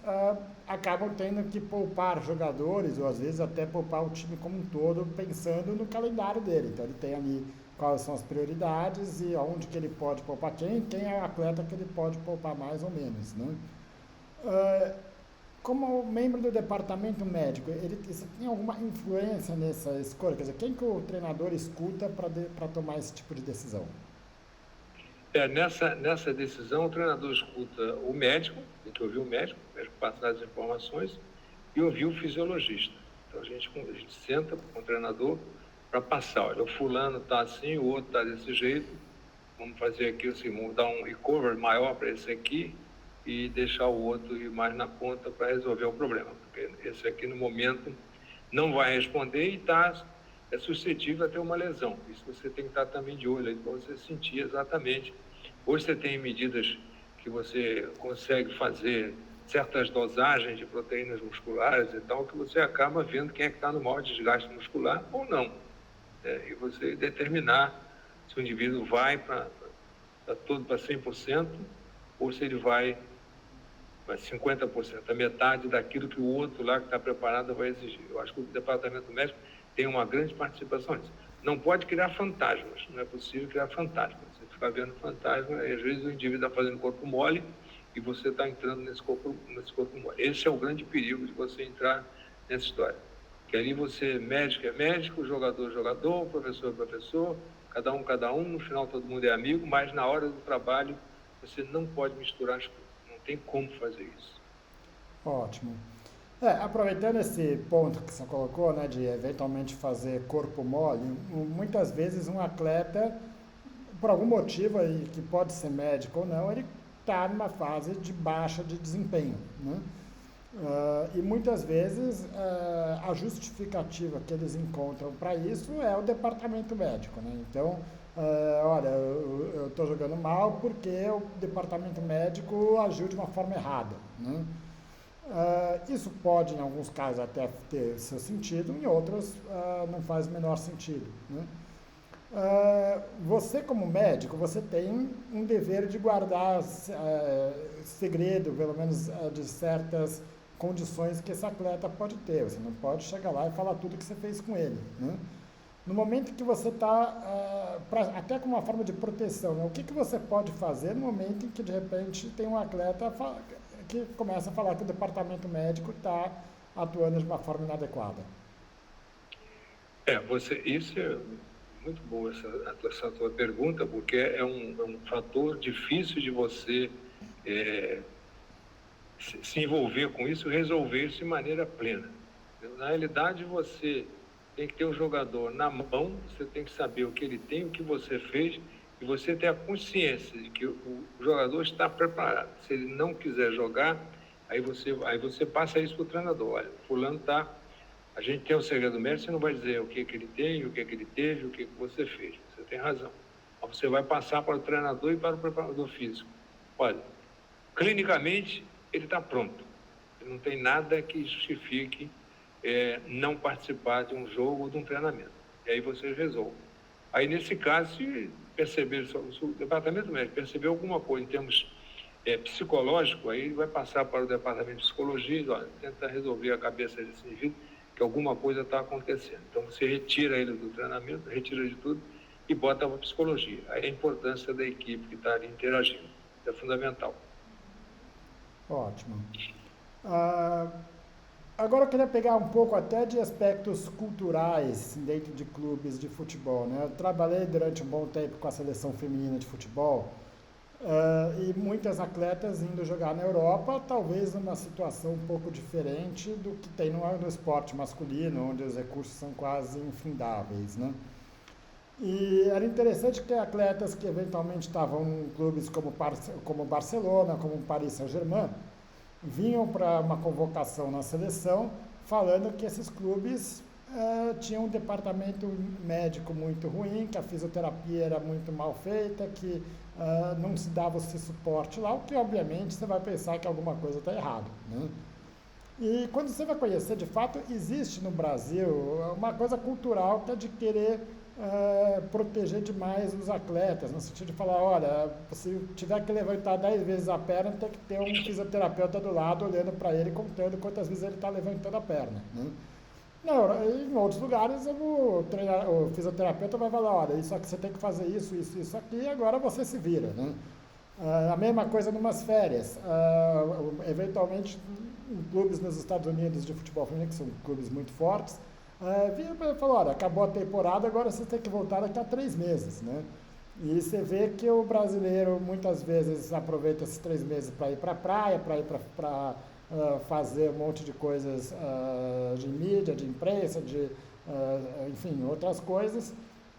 acabam tendo que poupar jogadores, ou às vezes até poupar o time como um todo, pensando no calendário dele. Então ele tem ali quais são as prioridades e onde que ele pode poupar quem é o atleta que ele pode poupar mais ou menos, né? Como membro do departamento médico, ele tem alguma influência nessa escolha? Quer dizer, quem que o treinador escuta para tomar esse tipo de decisão? Nessa decisão, o treinador escuta o médico, tem que ouvir o médico passar as informações, e ouvir o fisiologista. Então, a gente senta com o treinador para passar, olha, o fulano está assim, o outro está desse jeito, vamos fazer aqui assim, vamos dar um recovery maior para esse aqui e deixar o outro ir mais na ponta para resolver o problema, porque esse aqui, no momento, não vai responder e é suscetível a ter uma lesão. Isso você tem que estar também de olho aí para você sentir exatamente. Hoje você tem medidas que você consegue fazer certas dosagens de proteínas musculares e tal, que você acaba vendo quem é que está no maior desgaste muscular ou não. E você determinar se o indivíduo vai todo para 100% ou se ele vai para 50%, a metade daquilo que o outro lá que está preparado vai exigir. Eu acho que o departamento médico tem uma grande participação nisso. Não pode criar fantasmas, não é possível criar fantasmas. Você ficar vendo fantasma, e às vezes o indivíduo está fazendo corpo mole e você está entrando nesse corpo mole. Esse é o grande perigo de você entrar nessa história. Que ali médico é médico, jogador é jogador, professor é professor, cada um, no final todo mundo é amigo, mas na hora do trabalho você não pode misturar as coisas, não tem como fazer isso. Ótimo. Aproveitando esse ponto que você colocou, né, de eventualmente fazer corpo mole, muitas vezes um atleta, por algum motivo aí, que pode ser médico ou não, ele está numa fase de baixa de desempenho, né? E muitas vezes a justificativa que eles encontram para isso é o departamento médico, né? Então, olha, eu estou jogando mal porque o departamento médico agiu de uma forma errada, né? Isso pode, em alguns casos, até ter seu sentido, em outros não faz o menor sentido, né? Você, como médico, você tem um dever de guardar segredo, pelo menos de certas condições que esse atleta pode ter. Você não pode chegar lá e falar tudo que você fez com ele, né? No momento que você está, até como uma forma de proteção, né? O que você pode fazer no momento em que, de repente, tem um atleta que começa a falar que o departamento médico está atuando de uma forma inadequada. Isso é muito boa essa tua pergunta, porque é um fator difícil de você se envolver com isso, resolver isso de maneira plena. Na realidade, você tem que ter o jogador na mão, você tem que saber o que ele tem, o que você fez, e você ter a consciência de que o jogador está preparado. Se ele não quiser jogar, aí você passa isso para o treinador. Olha, fulano está... A gente tem o segredo médico, você não vai dizer o que ele tem, o que ele teve, o que você fez. Você tem razão. Mas você vai passar para o treinador e para o preparador físico. Olha, clinicamente, ele está pronto. Ele não tem nada que justifique não participar de um jogo ou de um treinamento. E aí você resolve. Aí, nesse caso, se perceber, se o departamento médico perceber alguma coisa em termos psicológicos, aí vai passar para o departamento de psicologia e olha, tenta resolver a cabeça desse indivíduo, que alguma coisa está acontecendo. Então, você retira ele do treinamento, retira de tudo e bota para a psicologia. Aí a importância da equipe que está ali interagindo. Isso é fundamental. Ótimo. Agora eu queria pegar um pouco até de aspectos culturais dentro de clubes de futebol, né? Eu trabalhei durante um bom tempo com a seleção feminina de futebol e muitas atletas indo jogar na Europa, talvez numa situação um pouco diferente do que tem no esporte masculino, onde os recursos são quase infindáveis, né? E era interessante que atletas que eventualmente estavam em clubes como Barcelona, como Paris Saint-Germain, vinham para uma convocação na seleção falando que esses clubes tinham um departamento médico muito ruim, que a fisioterapia era muito mal feita, que não se dava esse suporte lá, o que obviamente você vai pensar que alguma coisa está errada, né? E quando você vai conhecer, de fato, existe no Brasil uma coisa cultural que é de querer proteger demais os atletas, no sentido de falar, olha, se tiver que levantar 10 vezes a perna, tem que ter um fisioterapeuta do lado olhando para ele, contando quantas vezes ele está levantando a perna, né? Não, em outros lugares o fisioterapeuta vai falar, olha, isso aqui você tem que fazer isso aqui, e agora você se vira, né? A mesma coisa numas férias. Eventualmente, em clubes nos Estados Unidos de futebol feminino, que são clubes muito fortes, vinha e falou, olha, acabou a temporada, agora você tem que voltar daqui a 3 meses, né? E você vê que o brasileiro muitas vezes aproveita esses 3 meses para ir para a praia, para ir para fazer um monte de coisas de mídia, de imprensa, enfim, outras coisas,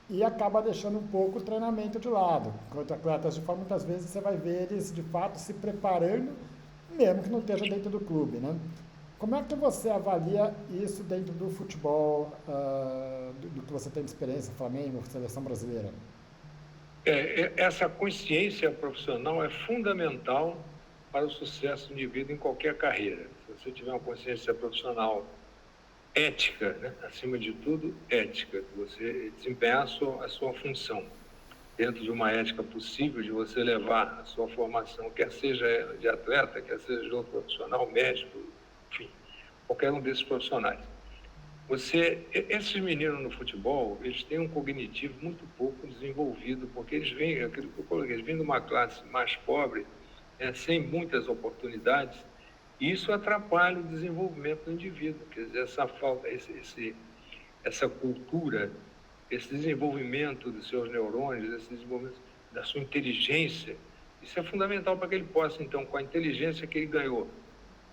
e acaba deixando um pouco o treinamento de lado. Enquanto atletas de fora, muitas vezes você vai ver eles de fato se preparando, mesmo que não esteja dentro do clube, né? Como é que você avalia isso dentro do futebol, do que você tem de experiência, Flamengo, seleção brasileira? Essa consciência profissional é fundamental para o sucesso do indivíduo em qualquer carreira. Se você tiver uma consciência profissional ética, né? Acima de tudo, ética, você desempenhar a sua função dentro de uma ética possível de você levar a sua formação, quer seja de atleta, quer seja de outro profissional, médico, enfim, qualquer um desses profissionais. Esses meninos no futebol, eles têm um cognitivo muito pouco desenvolvido, porque eles vêm, aquilo que eu coloquei, eles vêm de uma classe mais pobre, sem muitas oportunidades, e isso atrapalha o desenvolvimento do indivíduo. Quer dizer, essa falta, essa cultura, esse desenvolvimento dos seus neurônios, esse desenvolvimento da sua inteligência, isso é fundamental para que ele possa, então, com a inteligência que ele ganhou.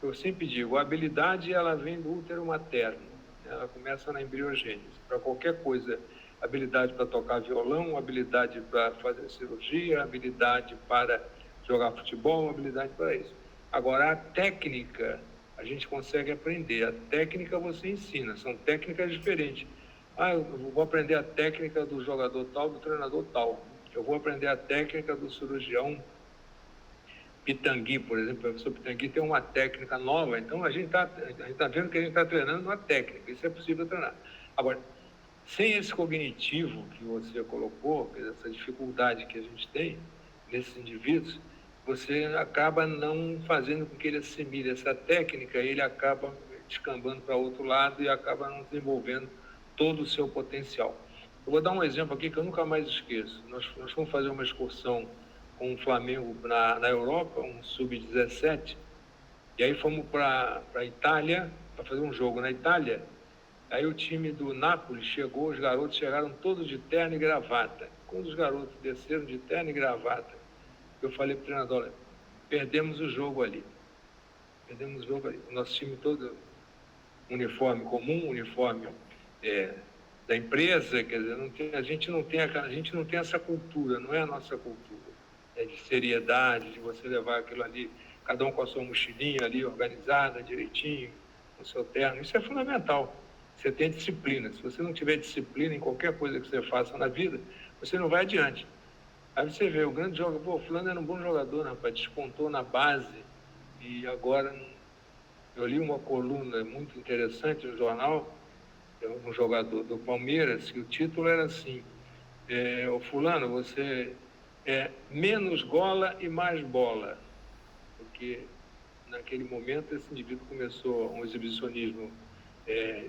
Eu sempre digo, a habilidade ela vem do útero materno, ela começa na embriogênese. Para qualquer coisa, habilidade para tocar violão, habilidade para fazer cirurgia, habilidade para jogar futebol, habilidade para isso. Agora, a técnica, a gente consegue aprender. A técnica você ensina, são técnicas diferentes. Eu vou aprender a técnica do jogador tal, do treinador tal. Eu vou aprender a técnica do cirurgião Pitangui, por exemplo. O professor Pitangui tem uma técnica nova, então a gente tá vendo que a gente está treinando uma técnica, isso é possível treinar. Agora, sem esse cognitivo que você colocou, essa dificuldade que a gente tem nesses indivíduos, você acaba não fazendo com que ele assimile essa técnica, ele acaba descambando para outro lado e acaba não desenvolvendo todo o seu potencial. Eu vou dar um exemplo aqui que eu nunca mais esqueço. Nós fomos fazer uma excursão com o Flamengo na Europa, um sub-17, E aí fomos para a Itália, para fazer um jogo na Itália. Aí o time do Napoli chegou, os garotos chegaram todos de terno e gravata. Quando os garotos desceram de terno e gravata, eu falei para o treinador, olha, perdemos o jogo ali. Perdemos o jogo ali. O nosso time todo, uniforme comum, uniforme da empresa, quer dizer, a gente não tem essa cultura, não é a nossa cultura. De seriedade, de você levar aquilo ali, cada um com a sua mochilinha ali organizada, direitinho, com o seu terno. Isso é fundamental. Você tem disciplina. Se você não tiver disciplina em qualquer coisa que você faça na vida, você não vai adiante. Aí você vê, o grande jogador, pô, fulano era um bom jogador, rapaz, despontou na base e agora eu li uma coluna muito interessante no jornal, um jogador do Palmeiras, que o título era assim, o fulano, você é menos gola e mais bola, porque naquele momento esse indivíduo começou um exibicionismo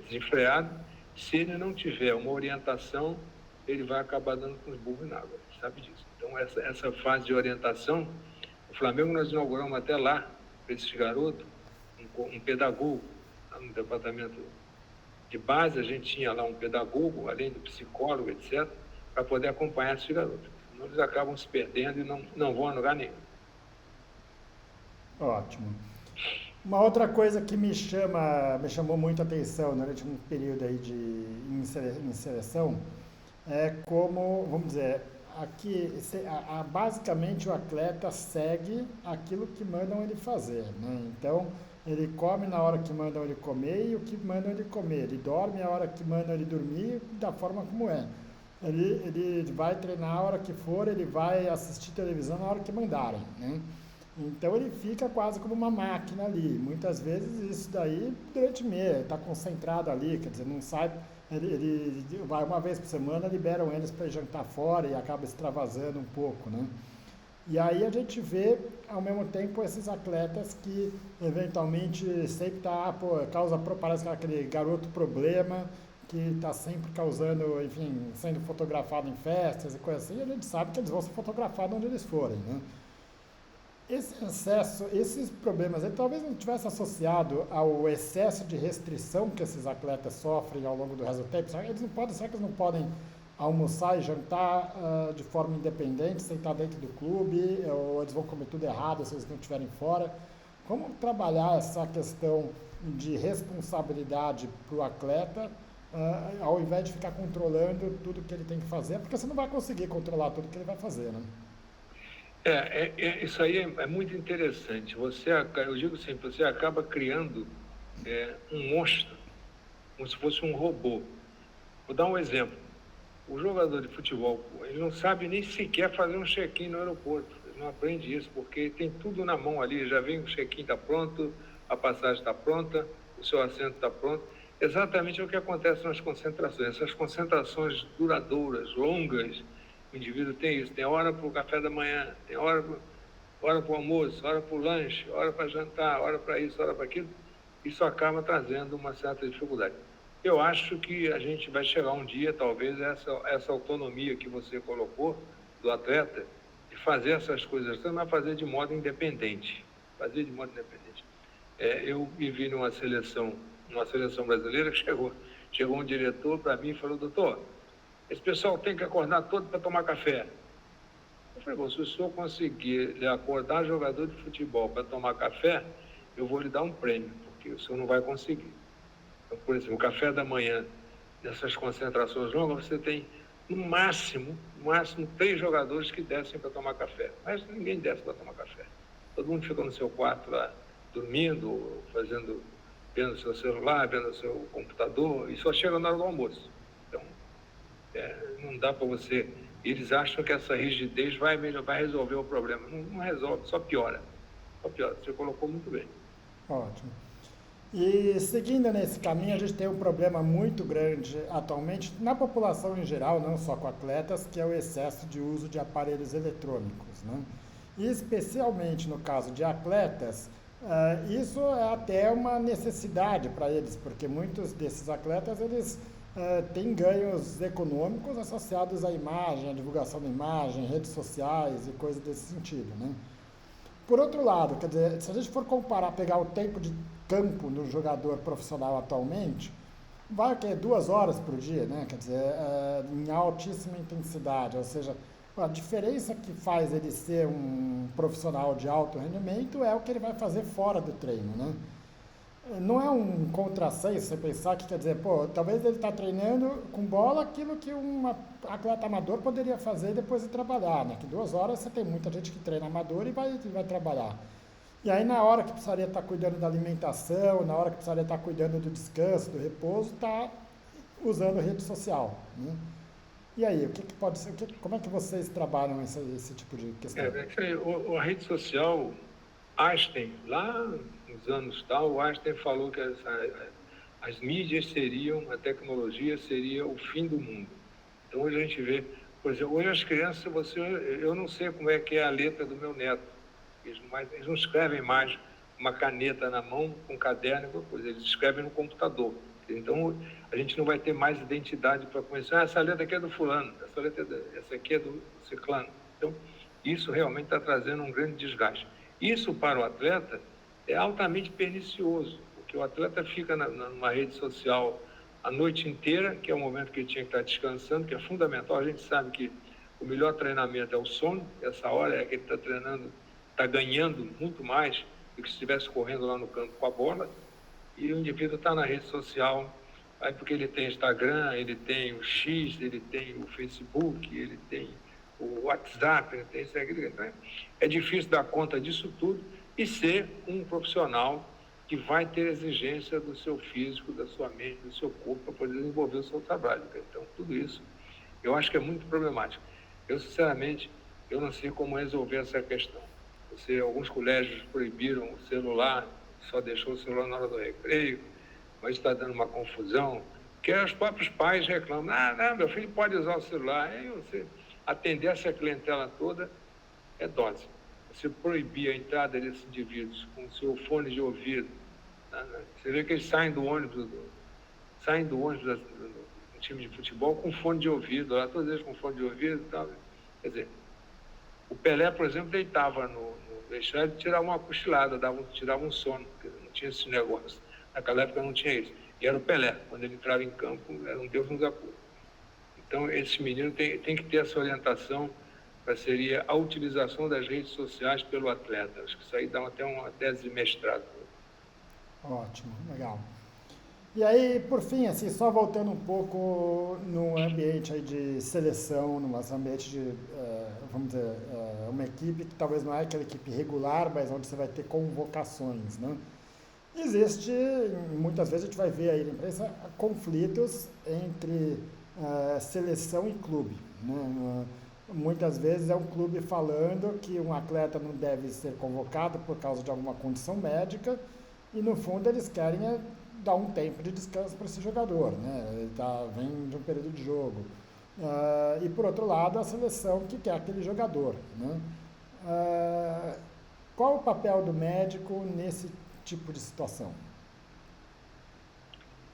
desenfreado. Se ele não tiver uma orientação, ele vai acabar dando com os burros na água, sabe disso. Então essa fase de orientação, o Flamengo nós inauguramos até lá, para esses garotos, um pedagogo, lá no departamento de base, a gente tinha lá um pedagogo, além do psicólogo, etc., para poder acompanhar esses garotos. Senão eles acabam se perdendo e não vão a lugar nenhum. Ótimo. Uma outra coisa que me chamou muito a atenção durante um período aí de seleção é como, vamos dizer, aqui basicamente o atleta segue aquilo que mandam ele fazer, né? Então, ele come na hora que mandam ele comer e o que mandam ele comer. Ele dorme a hora que mandam ele dormir, da forma como é. Ele vai treinar a hora que for, ele vai assistir televisão na hora que mandarem, né? Então ele fica quase como uma máquina ali. Muitas vezes isso daí durante o mês, está concentrado ali, quer dizer, não sai. Ele vai uma vez por semana, liberam eles para jantar fora e acaba extravasando um pouco, né? E aí a gente vê, ao mesmo tempo, esses atletas que, eventualmente, sempre parece que é aquele garoto problema, que está sempre causando, enfim, sendo fotografado em festas e coisas assim, e a gente sabe que eles vão ser fotografados onde eles forem, né? Esse excesso, esses problemas, ele talvez não tivesse associado ao excesso de restrição que esses atletas sofrem ao longo do resto do tempo. Será que eles não podem almoçar e jantar de forma independente, sem estar dentro do clube, ou eles vão comer tudo errado se eles não estiverem fora? Como trabalhar essa questão de responsabilidade para o atleta, ao invés de ficar controlando tudo que ele tem que fazer, porque você não vai conseguir controlar tudo que ele vai fazer, né? Isso aí é muito interessante. Eu digo sempre, você acaba criando um monstro, como se fosse um robô. Vou dar um exemplo. O jogador de futebol, ele não sabe nem sequer fazer um check-in no aeroporto. Ele não aprende isso, porque tem tudo na mão ali. Já vem o check-in está pronto, a passagem está pronta, o seu assento está pronto. Exatamente o que acontece nas concentrações. Essas concentrações duradouras, longas, o indivíduo tem isso, tem hora para o café da manhã, tem hora para o almoço, hora para o lanche, hora para jantar, hora para isso, hora para aquilo. Isso acaba trazendo uma certa dificuldade. Eu acho que a gente vai chegar um dia, talvez, essa autonomia que você colocou do atleta, de fazer essas coisas, mas fazer de modo independente. Fazer de modo independente. Eu vivi numa seleção brasileira que chegou um diretor para mim e falou, doutor, esse pessoal tem que acordar todo para tomar café. Eu falei, bom, se o senhor conseguir acordar jogador de futebol para tomar café, eu vou lhe dar um prêmio, porque o senhor não vai conseguir. Então, por exemplo, o café da manhã, nessas concentrações longas, você tem, no máximo, 3 jogadores que descem para tomar café. Mas ninguém desce para tomar café. Todo mundo fica no seu quarto lá, dormindo, vendo o seu celular, vendo o seu computador, e só chega na hora do almoço. Então, não dá para você... Eles acham que essa rigidez vai resolver o problema. Não resolve, só piora. Você colocou muito bem. Ótimo. E seguindo nesse caminho, a gente tem um problema muito grande atualmente na população em geral, não só com atletas, que é o excesso de uso de aparelhos eletrônicos, né? E especialmente no caso de atletas, isso é até uma necessidade para eles, porque muitos desses atletas, eles têm ganhos econômicos associados à imagem, à divulgação da imagem, redes sociais e coisas desse sentido, né? Por outro lado, quer dizer, se a gente for comparar, pegar o tempo de campo do jogador profissional atualmente, vai o quê? 2 horas por dia, né? Quer dizer, em altíssima intensidade. Ou seja, a diferença que faz ele ser um profissional de alto rendimento é o que ele vai fazer fora do treino, né? Não é um contrassenso você pensar que, quer dizer, pô, talvez ele está treinando com bola aquilo que um atleta amador poderia fazer depois de trabalhar, né? Que 2 horas você tem muita gente que treina amador e vai trabalhar. E aí, na hora que precisaria estar cuidando da alimentação, na hora que precisaria estar cuidando do descanso, do repouso, está usando rede social, né? E aí, o que, que pode ser, como é que vocês trabalham esse tipo de questão? A rede social, Einstein, lá nos anos tal, o Einstein falou que as mídias seriam, a tecnologia seria o fim do mundo. Então, hoje a gente vê, por exemplo, hoje as crianças, eu não sei como é que é a letra do meu neto. Eles não escrevem mais uma caneta na mão, com um caderno, coisa. Eles escrevem no computador. Então, a gente não vai ter mais identidade para começar. Essa letra aqui é do fulano, essa aqui é do ciclano. Então, isso realmente está trazendo um grande desgaste. Isso, para o atleta, é altamente pernicioso, porque o atleta fica numa rede social a noite inteira, que é o momento que ele tinha que estar descansando, que é fundamental. A gente sabe que o melhor treinamento é o sono, essa hora é que ele está treinando, está ganhando muito mais do que se estivesse correndo lá no campo com a bola, e o indivíduo está na rede social, aí porque ele tem Instagram, ele tem o X, ele tem o Facebook, ele tem o WhatsApp, ele tem isso aqui, né? É difícil dar conta disso tudo e ser um profissional que vai ter exigência do seu físico, da sua mente, do seu corpo para poder desenvolver o seu trabalho. Então, tudo isso eu acho que é muito problemático. Eu, sinceramente, eu não sei como resolver essa questão. Alguns colégios proibiram o celular, só deixou o celular na hora do recreio, mas está dando uma confusão, que os próprios pais reclamam, não, meu filho pode usar o celular. Aí você atender essa clientela toda é dose. Você proibir a entrada desses indivíduos com o seu fone de ouvido, né? Você vê que eles saem do ônibus do time de futebol com fone de ouvido, lá, todos eles com fone de ouvido e tal. Quer dizer, o Pelé, por exemplo, deitava no vestiário e tirava uma cochilada, tirava um sono, porque não tinha esse negócio. Naquela época não tinha isso. E era o Pelé, quando ele entrava em campo, era um Deus nos acuda. Então, esse menino tem que ter essa orientação, seria a utilização das redes sociais pelo atleta. Acho que isso aí dá até uma tese de mestrado. Ótimo, legal. E aí, por fim, assim, só voltando um pouco no ambiente aí de seleção, num ambiente de, vamos dizer, uma equipe que talvez não é aquela equipe regular, mas onde você vai ter convocações, né? Existe, muitas vezes a gente vai ver aí na imprensa, conflitos entre seleção e clube, né? Muitas vezes é um clube falando que um atleta não deve ser convocado por causa de alguma condição médica e, no fundo, eles querem dar um tempo de descanso para esse jogador, né? Ele vem de um período de jogo. E, por outro lado, a seleção que quer aquele jogador, né? Qual o papel do médico nesse tipo de situação?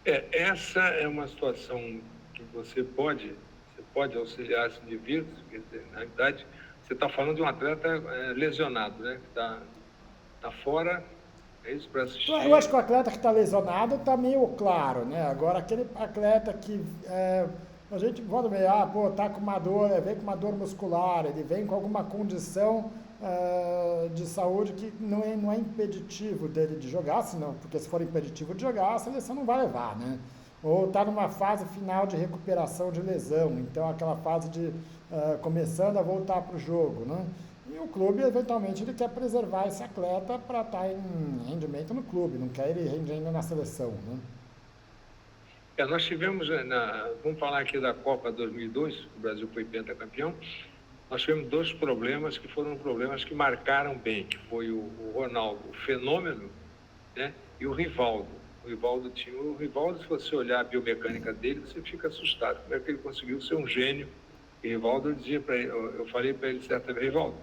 Essa é uma situação que você pode auxiliar esse indivíduo, quer dizer, na realidade, você está falando de um atleta lesionado, né? Que está fora, é isso, para assistir. Eu acho que o atleta que está lesionado está meio claro, né? Agora, aquele atleta que a gente pode ver, tá com uma dor, vem com uma dor muscular, ele vem com alguma condição de saúde que não é impeditivo dele de jogar, senão, porque se for impeditivo de jogar, a seleção não vai levar, né? Ou está numa fase final de recuperação de lesão, então aquela fase de começando a voltar para o jogo, né? E o clube, eventualmente, ele quer preservar esse atleta para estar em rendimento no clube, não quer ele rendendo na seleção, né? Nós tivemos, vamos falar aqui da Copa 2002, o Brasil foi pentacampeão, nós tivemos 2 problemas que foram problemas que marcaram bem, que foi o Ronaldo, o fenômeno, né, e o Rivaldo. O Rivaldo, se você olhar a biomecânica dele, você fica assustado. Como é que ele conseguiu ser um gênio? E Rivaldo, eu falei para ele certa vez, Rivaldo,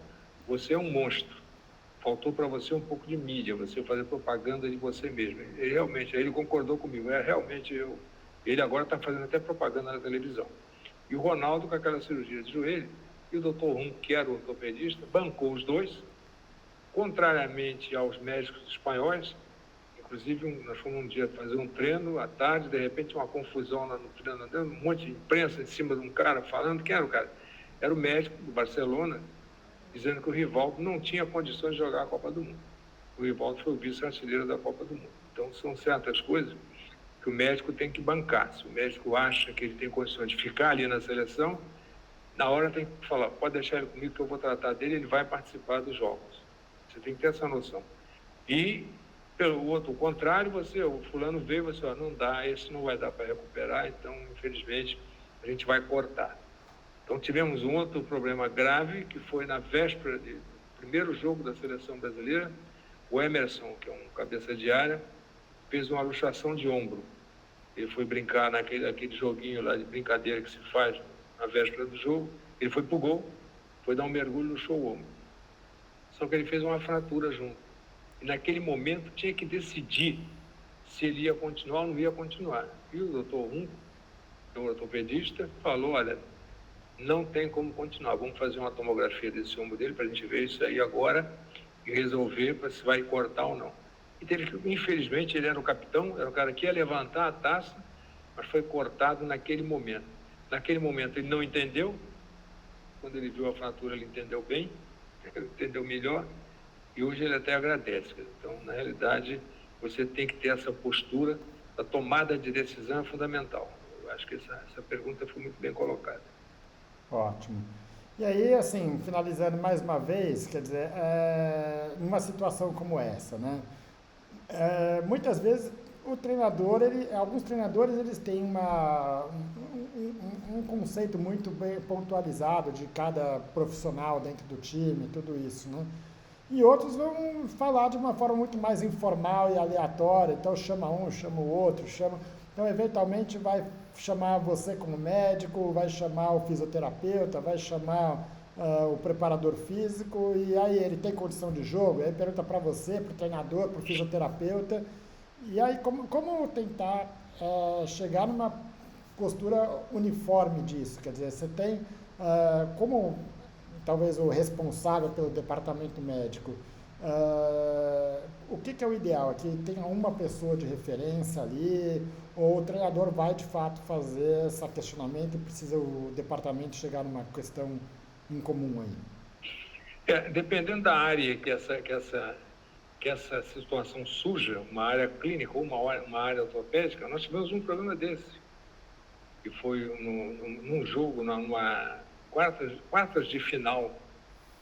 você é um monstro. Faltou para você um pouco de mídia, você fazer propaganda de você mesmo. Ele concordou comigo, ele agora está fazendo até propaganda na televisão. E o Ronaldo, com aquela cirurgia de joelho, e o doutor Rum, que era o ortopedista, bancou os 2, contrariamente aos médicos espanhóis. Inclusive, nós fomos um dia fazer um treino, à tarde, de repente uma confusão lá no treino, um monte de imprensa em cima de um cara falando. Quem era o cara? Era o médico do Barcelona, dizendo que o Rivaldo não tinha condições de jogar a Copa do Mundo. O Rivaldo foi o vice-artilheiro da Copa do Mundo. Então, são certas coisas que o médico tem que bancar. Se o médico acha que ele tem condições de ficar ali na seleção, na hora tem que falar, pode deixar ele comigo que eu vou tratar dele, ele vai participar dos jogos. Você tem que ter essa noção. E, pelo outro contrário, o fulano veio e você, não dá, esse não vai dar para recuperar, então, infelizmente, a gente vai cortar. Então, tivemos um outro problema grave, que foi na véspera do primeiro jogo da seleção brasileira, o Emerson, que é um cabeça de área, fez uma luxação de ombro. Ele foi brincar naquele joguinho lá de brincadeira que se faz na véspera do jogo, ele foi pro gol, foi dar um mergulho, luxou o ombro. Só que ele fez uma fratura junto. E naquele momento tinha que decidir se ele ia continuar ou não ia continuar. E o doutor Runco, que é um ortopedista, falou, olha, não tem como continuar, vamos fazer uma tomografia desse ombro dele para a gente ver isso aí agora e resolver se vai cortar ou não. E infelizmente, ele era o capitão, era o cara que ia levantar a taça, mas foi cortado naquele momento. Naquele momento ele não entendeu, quando ele viu a fratura ele entendeu bem, ele entendeu melhor, e hoje ele até agradece. Então, na realidade, você tem que ter essa postura, a tomada de decisão é fundamental. Eu acho que essa pergunta foi muito bem colocada. Ótimo. E aí, assim, finalizando mais uma vez, quer dizer, numa situação como essa, né? Muitas vezes o treinador, alguns treinadores, eles têm um conceito muito bem pontualizado de cada profissional dentro do time, tudo isso, né? E outros vão falar de uma forma muito mais informal e aleatória, então chama um, chama o outro, então eventualmente vai chamar você como médico, vai chamar o fisioterapeuta, vai chamar o preparador físico, e aí ele tem condição de jogo, aí pergunta para você, para o treinador, para o fisioterapeuta, e aí como tentar chegar numa postura uniforme disso, quer dizer, você tem como talvez o responsável pelo departamento médico, o que é o ideal? Que tenha uma pessoa de referência ali, ou o treinador vai de fato fazer esse questionamento e precisa o departamento chegar numa questão em comum aí? Dependendo da área que essa situação surja, uma área clínica ou uma área ortopédica, nós tivemos um problema desse, que foi num jogo, numa quartas de final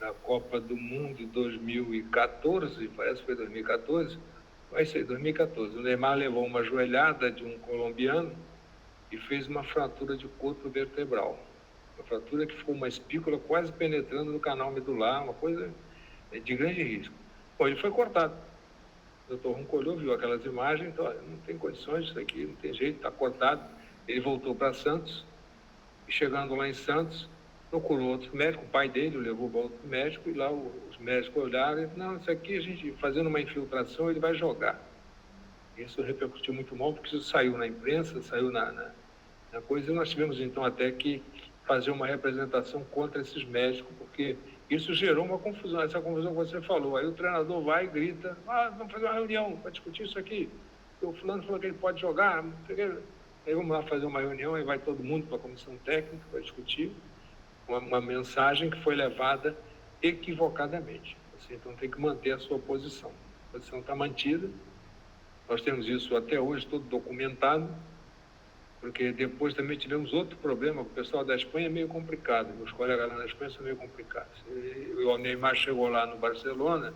da Copa do Mundo 2014, parece que foi 2014, vai ser 2014. O Neymar levou uma joelhada de um colombiano e fez uma fratura de corpo vertebral. Uma fratura que ficou uma espícula quase penetrando no canal medular, uma coisa de grande risco. Bom, ele foi cortado. O doutor Runco olhou, viu aquelas imagens, então não tem condições disso aqui, não tem jeito, está cortado. Ele voltou para Santos, e chegando lá em Santos, procurou outro médico, o pai dele o levou para outro médico, e lá os médicos olharam e falaram, não, isso aqui a gente fazendo uma infiltração, ele vai jogar. Isso repercutiu muito mal, porque isso saiu na imprensa, saiu na coisa, e nós tivemos então até que fazer uma representação contra esses médicos, porque isso gerou uma confusão, essa confusão que você falou. Aí o treinador vai e grita, vamos fazer uma reunião para discutir isso aqui. O fulano falou que ele pode jogar, aí vamos lá fazer uma reunião, aí vai todo mundo para a comissão técnica para discutir uma mensagem que foi levada equivocadamente. Você então tem que manter a sua posição. A posição está mantida, nós temos isso até hoje todo documentado, porque depois também tivemos outro problema, o pessoal da Espanha é meio complicado, meus colegas lá na Espanha são meio complicados. O Neymar chegou lá no Barcelona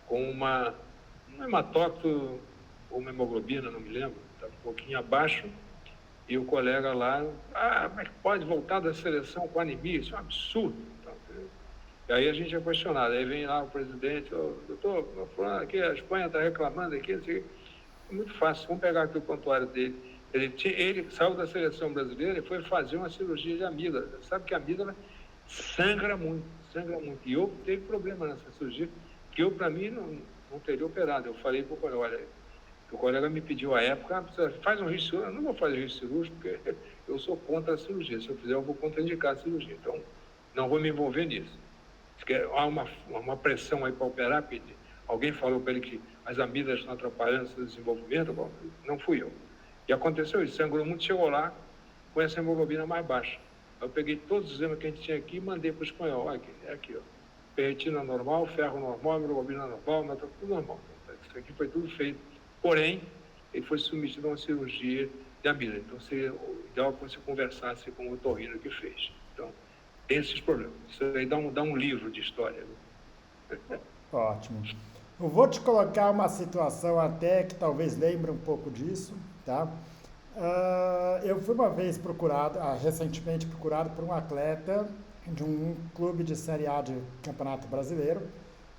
com um hematócrito ou uma hemoglobina, não me lembro, estava um pouquinho abaixo, e o colega lá, mas pode voltar da seleção com anemia, isso é um absurdo. E aí a gente é questionado, aí vem lá o presidente, doutor, aqui a Espanha está reclamando aqui, assim, é muito fácil, vamos pegar aqui o prontuário dele. Ele saiu da seleção brasileira e foi fazer uma cirurgia de amígdala. Sabe que a amígdala sangra muito. E eu teve problema nessa cirurgia, que eu, para mim, não teria operado. Eu falei para o colega, olha, o colega me pediu à época, faz um risco cirúrgico. Eu não vou fazer risco cirúrgico, porque eu sou contra a cirurgia. Se eu fizer, eu vou contraindicar a cirurgia. Então, não vou me envolver nisso. porque há uma pressão aí para operar, porque alguém falou para ele que as amígdalas estão atrapalhando o seu desenvolvimento. Bom, não fui eu. E aconteceu isso, sangrou muito, chegou lá com essa hemoglobina mais baixa. Eu peguei todos os exames que a gente tinha aqui e mandei para o espanhol. Aqui, ó. Ferritina normal, ferro normal, hemoglobina normal, mas tudo normal. Isso aqui foi tudo feito. Porém, ele foi submetido a uma cirurgia de amígdala. Então, seria ideal que você conversasse com o otorrino que fez. Então, tem esses problemas. Isso aí dá um livro de história. Ótimo. Eu vou te colocar uma situação até que talvez lembre um pouco disso, tá? Eu fui uma vez recentemente procurado por um atleta de um clube de Série A de Campeonato Brasileiro,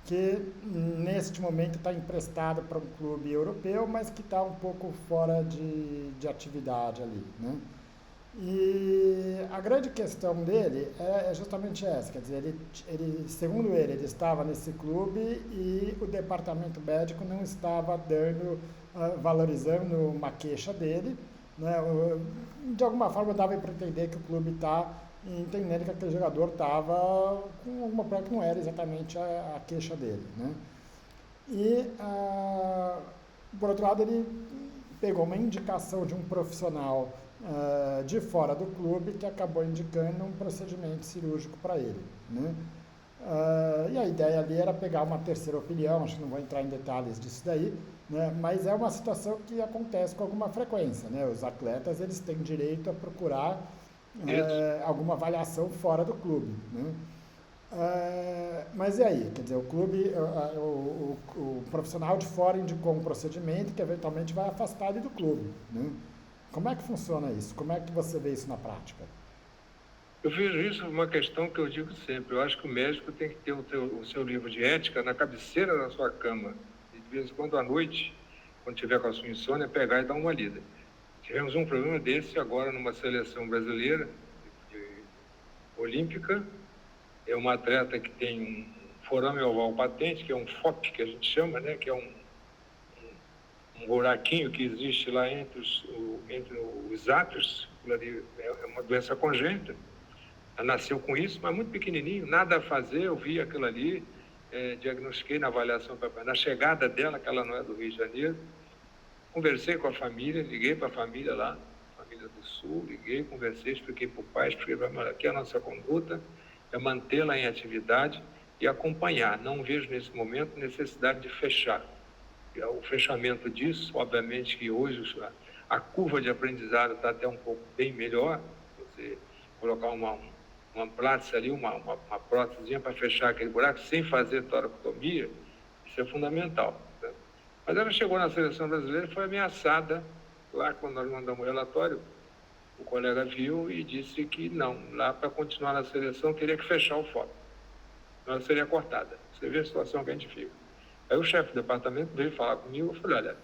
que neste momento está emprestado para um clube europeu, mas que está um pouco fora de atividade ali, né? E a grande questão dele é justamente essa, quer dizer, segundo ele estava nesse clube e o departamento médico não estava valorizando uma queixa dele, né? De alguma forma dava para entender que o clube está entendendo que aquele jogador estava com alguma prova que não era exatamente a queixa dele, né? E, por outro lado, ele pegou uma indicação de um profissional de fora do clube que acabou indicando um procedimento cirúrgico para ele, né? E a ideia ali era pegar uma terceira opinião, acho que não vou entrar em detalhes disso daí, né? Mas é uma situação que acontece com alguma frequência, né? Os atletas eles têm direito a procurar alguma avaliação fora do clube, né? Mas e aí? Quer dizer, o clube, o profissional de fora indicou um procedimento que eventualmente vai afastar ele do clube, né? Como é que funciona isso? Como é que você vê isso na prática? Eu vejo isso uma questão que eu digo sempre. Eu acho que o médico tem que ter o seu livro de ética na cabeceira da sua cama. E de vez em quando à noite, quando tiver com a sua insônia, pegar e dar uma lida. Tivemos um problema desse agora numa seleção brasileira olímpica. É uma atleta que tem um forame oval patente, que é um FOP, que a gente chama, né? Que é um buraquinho que existe lá entre os átrios. É uma doença congênita. Ela nasceu com isso, mas muito pequenininho, nada a fazer. Eu vi aquilo ali, diagnostiquei na avaliação, na chegada dela, que ela não é do Rio de Janeiro. Conversei com a família, liguei para a família lá, família do Sul, liguei, conversei, expliquei para o pai, expliquei para a mãe, aqui a nossa conduta é mantê-la em atividade e acompanhar. Não vejo nesse momento necessidade de fechar. O fechamento disso, obviamente que hoje a curva de aprendizado está até um pouco bem melhor. Você colocar uma prótese ali, uma prótesezinha para fechar aquele buraco sem fazer toracotomia, isso é fundamental. Né? Mas ela chegou na seleção brasileira e foi ameaçada. Lá, quando nós mandamos o relatório, o colega viu e disse que não, lá para continuar na seleção teria que fechar o foco. Ela seria cortada. Você vê a situação que a gente fica. Aí o chefe do departamento veio falar comigo, eu falei, olha,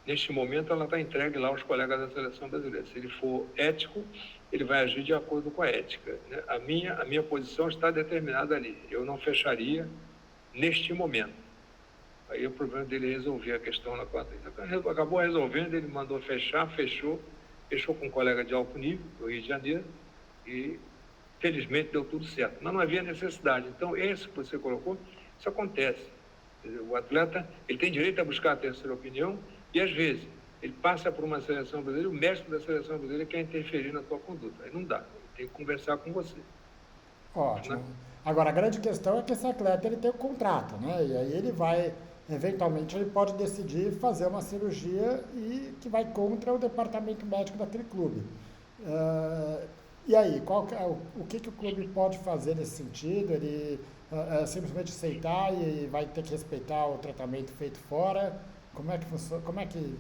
neste momento, ela está entregue lá aos colegas da seleção brasileira. Se ele for ético, ele vai agir de acordo com a ética, né? A minha posição está determinada ali. Eu não fecharia neste momento. Aí o problema dele é resolver a questão lá com a atleta. Acabou resolvendo, ele mandou fechar, fechou com um colega de alto nível, do Rio de Janeiro, e felizmente deu tudo certo. Mas não havia necessidade. Então, esse que você colocou, isso acontece. O atleta, ele tem direito a buscar a terceira opinião e, às vezes, ele passa por uma seleção brasileira, o mestre da seleção brasileira quer interferir na tua conduta. Aí não dá, ele tem que conversar com você. Ótimo. Né? Agora, a grande questão é que esse atleta ele tem o contrato, né? E aí ele vai, eventualmente, ele pode decidir fazer uma cirurgia que vai contra o departamento médico daquele clube. E aí, o que o clube pode fazer nesse sentido? Ele simplesmente aceitar e vai ter que respeitar o tratamento feito fora? Como é que funciona? Como é que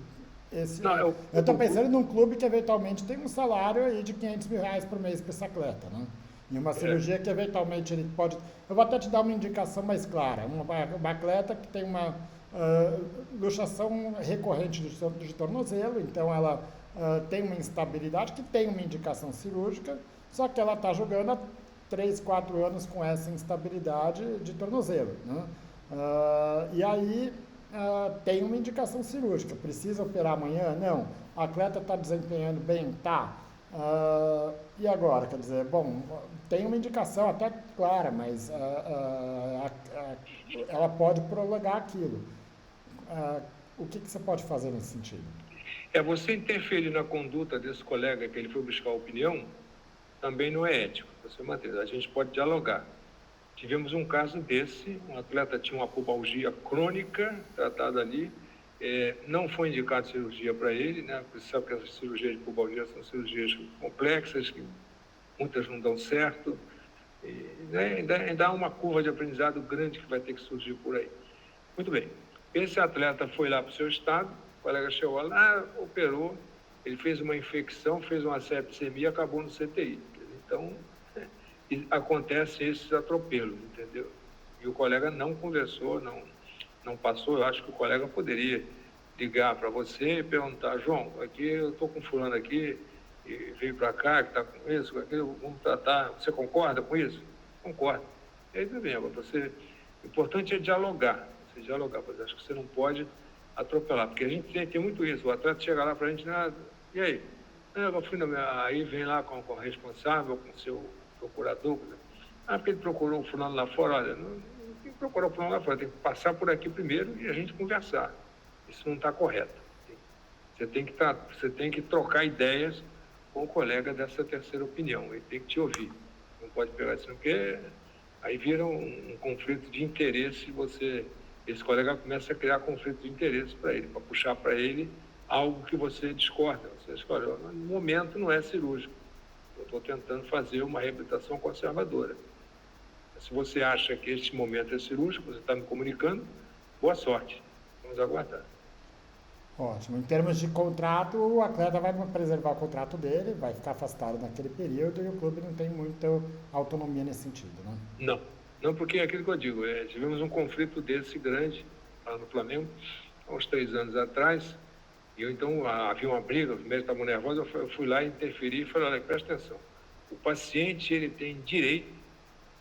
eu estou pensando num clube que eventualmente tem um salário aí de R$500 mil por mês para esse atleta, né? E uma cirurgia que eventualmente ele pode... Eu vou até te dar uma indicação mais clara. Uma atleta que tem uma luxação recorrente de tornozelo, então ela tem uma instabilidade, que tem uma indicação cirúrgica, só que ela está jogando há 3, 4 anos com essa instabilidade de tornozelo, né? E aí tem uma indicação cirúrgica. Precisa operar amanhã? Não. O atleta está desempenhando bem? Tá. E agora, quer dizer, bom, tem uma indicação até clara, mas ela pode prolongar aquilo. O que você pode fazer nesse sentido? Você interferir na conduta desse colega que ele foi buscar opinião, também não é ético. Você mantém. A gente pode dialogar. Tivemos um caso desse, um atleta tinha uma pubalgia crônica tratada ali, não foi indicado cirurgia para ele, né? Você sabe que essas cirurgias de pubalgia são cirurgias complexas, que muitas não dão certo, e né, ainda há uma curva de aprendizado grande que vai ter que surgir por aí. Muito bem, esse atleta foi lá para o seu estado, o colega chegou lá, operou, ele fez uma infecção, fez uma septicemia e acabou no CTI. Então, acontece esses atropelos, entendeu? E o colega não conversou, não passou. Eu acho que o colega poderia ligar para você e perguntar: João, aqui eu estou com fulano aqui, e veio para cá, que está com isso, com aquilo, vamos tratar. Você concorda com isso? Concordo. E aí também, o importante é dialogar. Você dialogar, mas acho que você não pode atropelar, porque a gente tem muito isso. O atleta chega lá para a gente, e aí? Eu fui aí vem lá com o responsável, com o seu procurador, porque ele procurou o fulano lá fora. Olha, não tem que procurar o fulano lá fora, tem que passar por aqui primeiro e a gente conversar. Isso não está correto. Você tem que trocar ideias com o colega dessa terceira opinião, ele tem que te ouvir. Não pode pegar isso, porque aí vira um conflito de interesse, esse colega começa a criar conflito de interesse para ele, para puxar para ele algo que você discorda. Você escolhe, no momento não é cirúrgico. Eu estou tentando fazer uma reabilitação conservadora. Se você acha que este momento é cirúrgico, você está me comunicando, boa sorte. Vamos aguardar. Ótimo. Em termos de contrato, o atleta vai preservar o contrato dele, vai ficar afastado naquele período e o clube não tem muita autonomia nesse sentido, né? Não, porque é aquilo que eu digo, tivemos um conflito desse grande lá no Flamengo, há uns 3 anos atrás, e eu, então havia uma briga, os médicos estavam nervosos, eu fui lá interferir e falei: olha, presta atenção, o paciente ele tem direito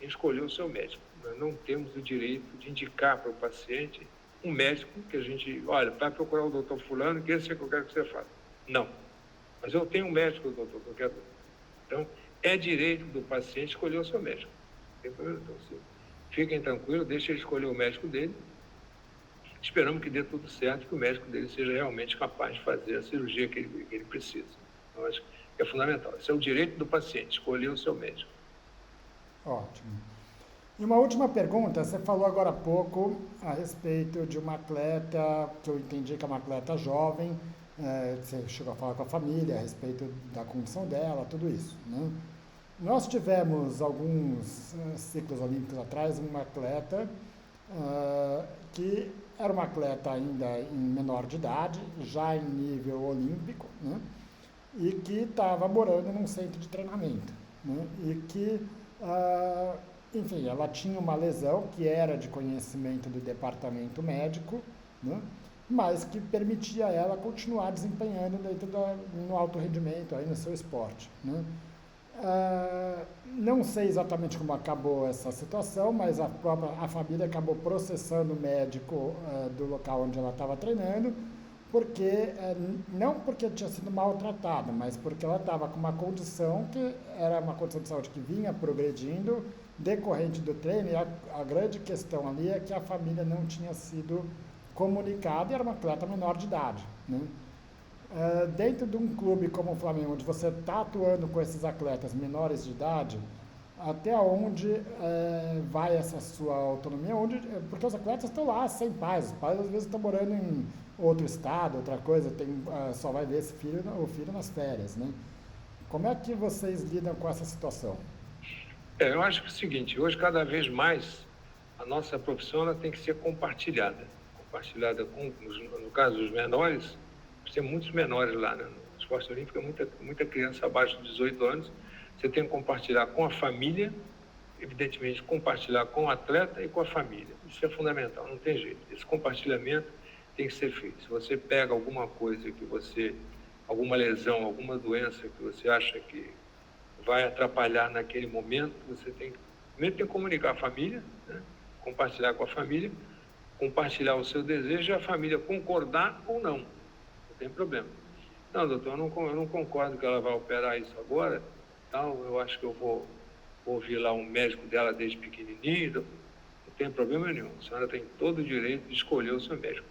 em escolher o seu médico. Nós não temos o direito de indicar para o paciente um médico que a gente, olha, vai procurar o doutor fulano, que esse é que eu quero que você faça. Não. Mas eu tenho um médico, doutor, que eu quero. Então, é direito do paciente escolher o seu médico. Não tem problema, então, fiquem tranquilos, deixem ele escolher o médico dele. Esperamos que dê tudo certo, que o médico dele seja realmente capaz de fazer a cirurgia que ele precisa. Eu acho que é fundamental. Esse é o direito do paciente, escolher o seu médico. Ótimo. E uma última pergunta, você falou agora há pouco a respeito de uma atleta, que eu entendi que é uma atleta jovem, você chegou a falar com a família a respeito da condição dela, tudo isso, né? Nós tivemos alguns ciclos olímpicos atrás uma atleta que era uma atleta ainda em menor de idade, já em nível olímpico, né? E que estava morando num centro de treinamento, né? E que, enfim, ela tinha uma lesão que era de conhecimento do departamento médico, né? Mas que permitia ela continuar desempenhando no alto rendimento, aí no seu esporte, né? Não sei exatamente como acabou essa situação, mas a família acabou processando o médico do local onde ela estava treinando, porque não porque tinha sido maltratada, mas porque ela estava com uma condição que era uma condição de saúde que vinha progredindo decorrente do treino, e a grande questão ali é que a família não tinha sido comunicada e era uma atleta menor de idade, né? Dentro de um clube como o Flamengo, onde você está atuando com esses atletas menores de idade, até onde vai essa sua autonomia? Porque os atletas estão lá sem pais, os pais às vezes estão morando em outro estado, outra coisa, só vai ver o filho nas férias, né? Como é que vocês lidam com essa situação? Eu acho que é o seguinte, hoje cada vez mais a nossa profissão ela tem que ser compartilhada com, no caso dos menores, tem muitos menores lá, né? No esporte olímpico, muita criança abaixo de 18 anos, você tem que compartilhar com a família, evidentemente compartilhar com o atleta e com a família, isso é fundamental, não tem jeito, esse compartilhamento tem que ser feito. Se você pega alguma coisa alguma lesão, alguma doença que você acha que vai atrapalhar naquele momento, você primeiro tem que comunicar à família, né? Compartilhar com a família, compartilhar o seu desejo e a família concordar ou não tem problema. Não, doutor, eu não concordo que ela vai operar isso agora. Então, eu acho que eu vou ouvir lá um médico dela desde pequenininho. Não tem problema nenhum. A senhora tem todo o direito de escolher o seu médico.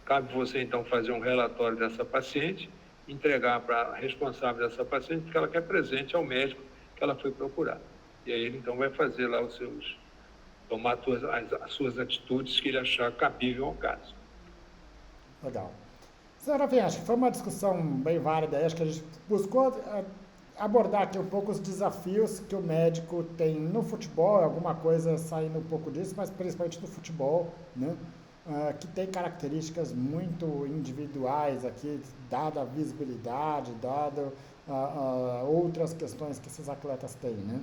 Cabe você, então, fazer um relatório dessa paciente, entregar para a responsável dessa paciente, porque ela quer presente ao médico que ela foi procurar. E aí ele, então, vai fazer lá tomar as suas atitudes que ele achar cabível ao caso. Legal. Senhora, enfim, acho que foi uma discussão bem válida. Acho que a gente buscou abordar aqui um pouco os desafios que o médico tem no futebol, alguma coisa saindo um pouco disso, mas principalmente no futebol, né? Que tem características muito individuais aqui, dada a visibilidade, dado outras questões que esses atletas têm, né?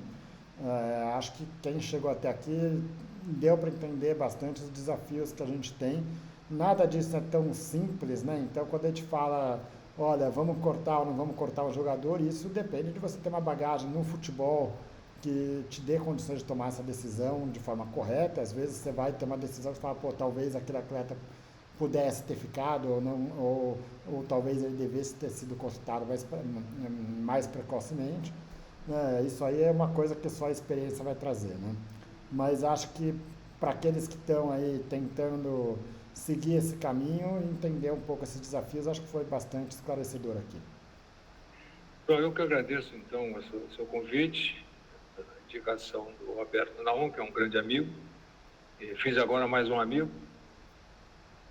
Acho que quem chegou até aqui deu para entender bastante os desafios que a gente tem. Nada disso é tão simples, né? Então, quando a gente fala, olha, vamos cortar ou não vamos cortar o jogador, isso depende de você ter uma bagagem no futebol que te dê condições de tomar essa decisão de forma correta. Às vezes você vai ter uma decisão que fala, pô, talvez aquele atleta pudesse ter ficado ou não, ou talvez ele devesse ter sido consultado mais precocemente. Isso aí é uma coisa que só a experiência vai trazer, né? Mas acho que para aqueles que estão aí tentando seguir esse caminho, entender um pouco esses desafios, acho que foi bastante esclarecedor aqui. Bom, eu que agradeço, então, o seu convite, a indicação do Roberto Naum, que é um grande amigo, e fiz agora mais um amigo,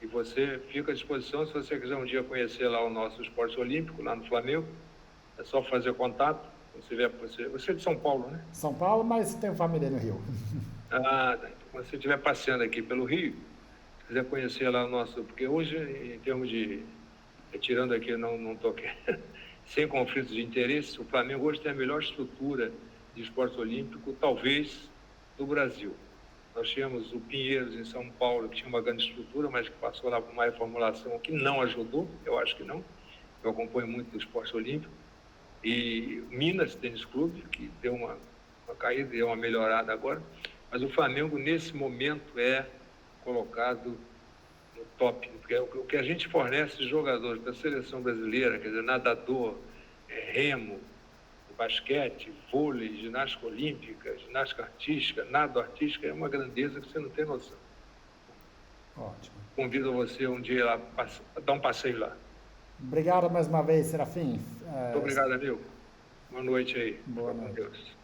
e você fica à disposição, se você quiser um dia conhecer lá o nosso esporte olímpico, lá no Flamengo, é só fazer contato. Você é de São Paulo, né? São Paulo, mas tenho família no Rio. Ah, tá. Então, quando você estiver passeando aqui pelo Rio, se quiser conhecer lá o nosso... Porque hoje, em termos de... Tirando aqui, não estou sem conflitos de interesse, o Flamengo hoje tem a melhor estrutura de esporte olímpico, talvez, do Brasil. Nós tínhamos o Pinheiros, em São Paulo, que tinha uma grande estrutura, mas que passou lá por uma reformulação que não ajudou, eu acho que não. Eu acompanho muito o esporte olímpico. E Minas Tênis Clube, que deu uma caída, deu uma melhorada agora. Mas o Flamengo, nesse momento, é colocado no top. Porque o que a gente fornece de jogadores da seleção brasileira, quer dizer, nadador, remo, basquete, vôlei, ginástica olímpica, ginástica artística, nado artística, é uma grandeza que você não tem noção. Ótimo. Convido você um dia lá, a dar um passeio lá. Obrigado mais uma vez, Serafim. Muito obrigado, amigo. Boa noite aí. Boa noite. Com Deus.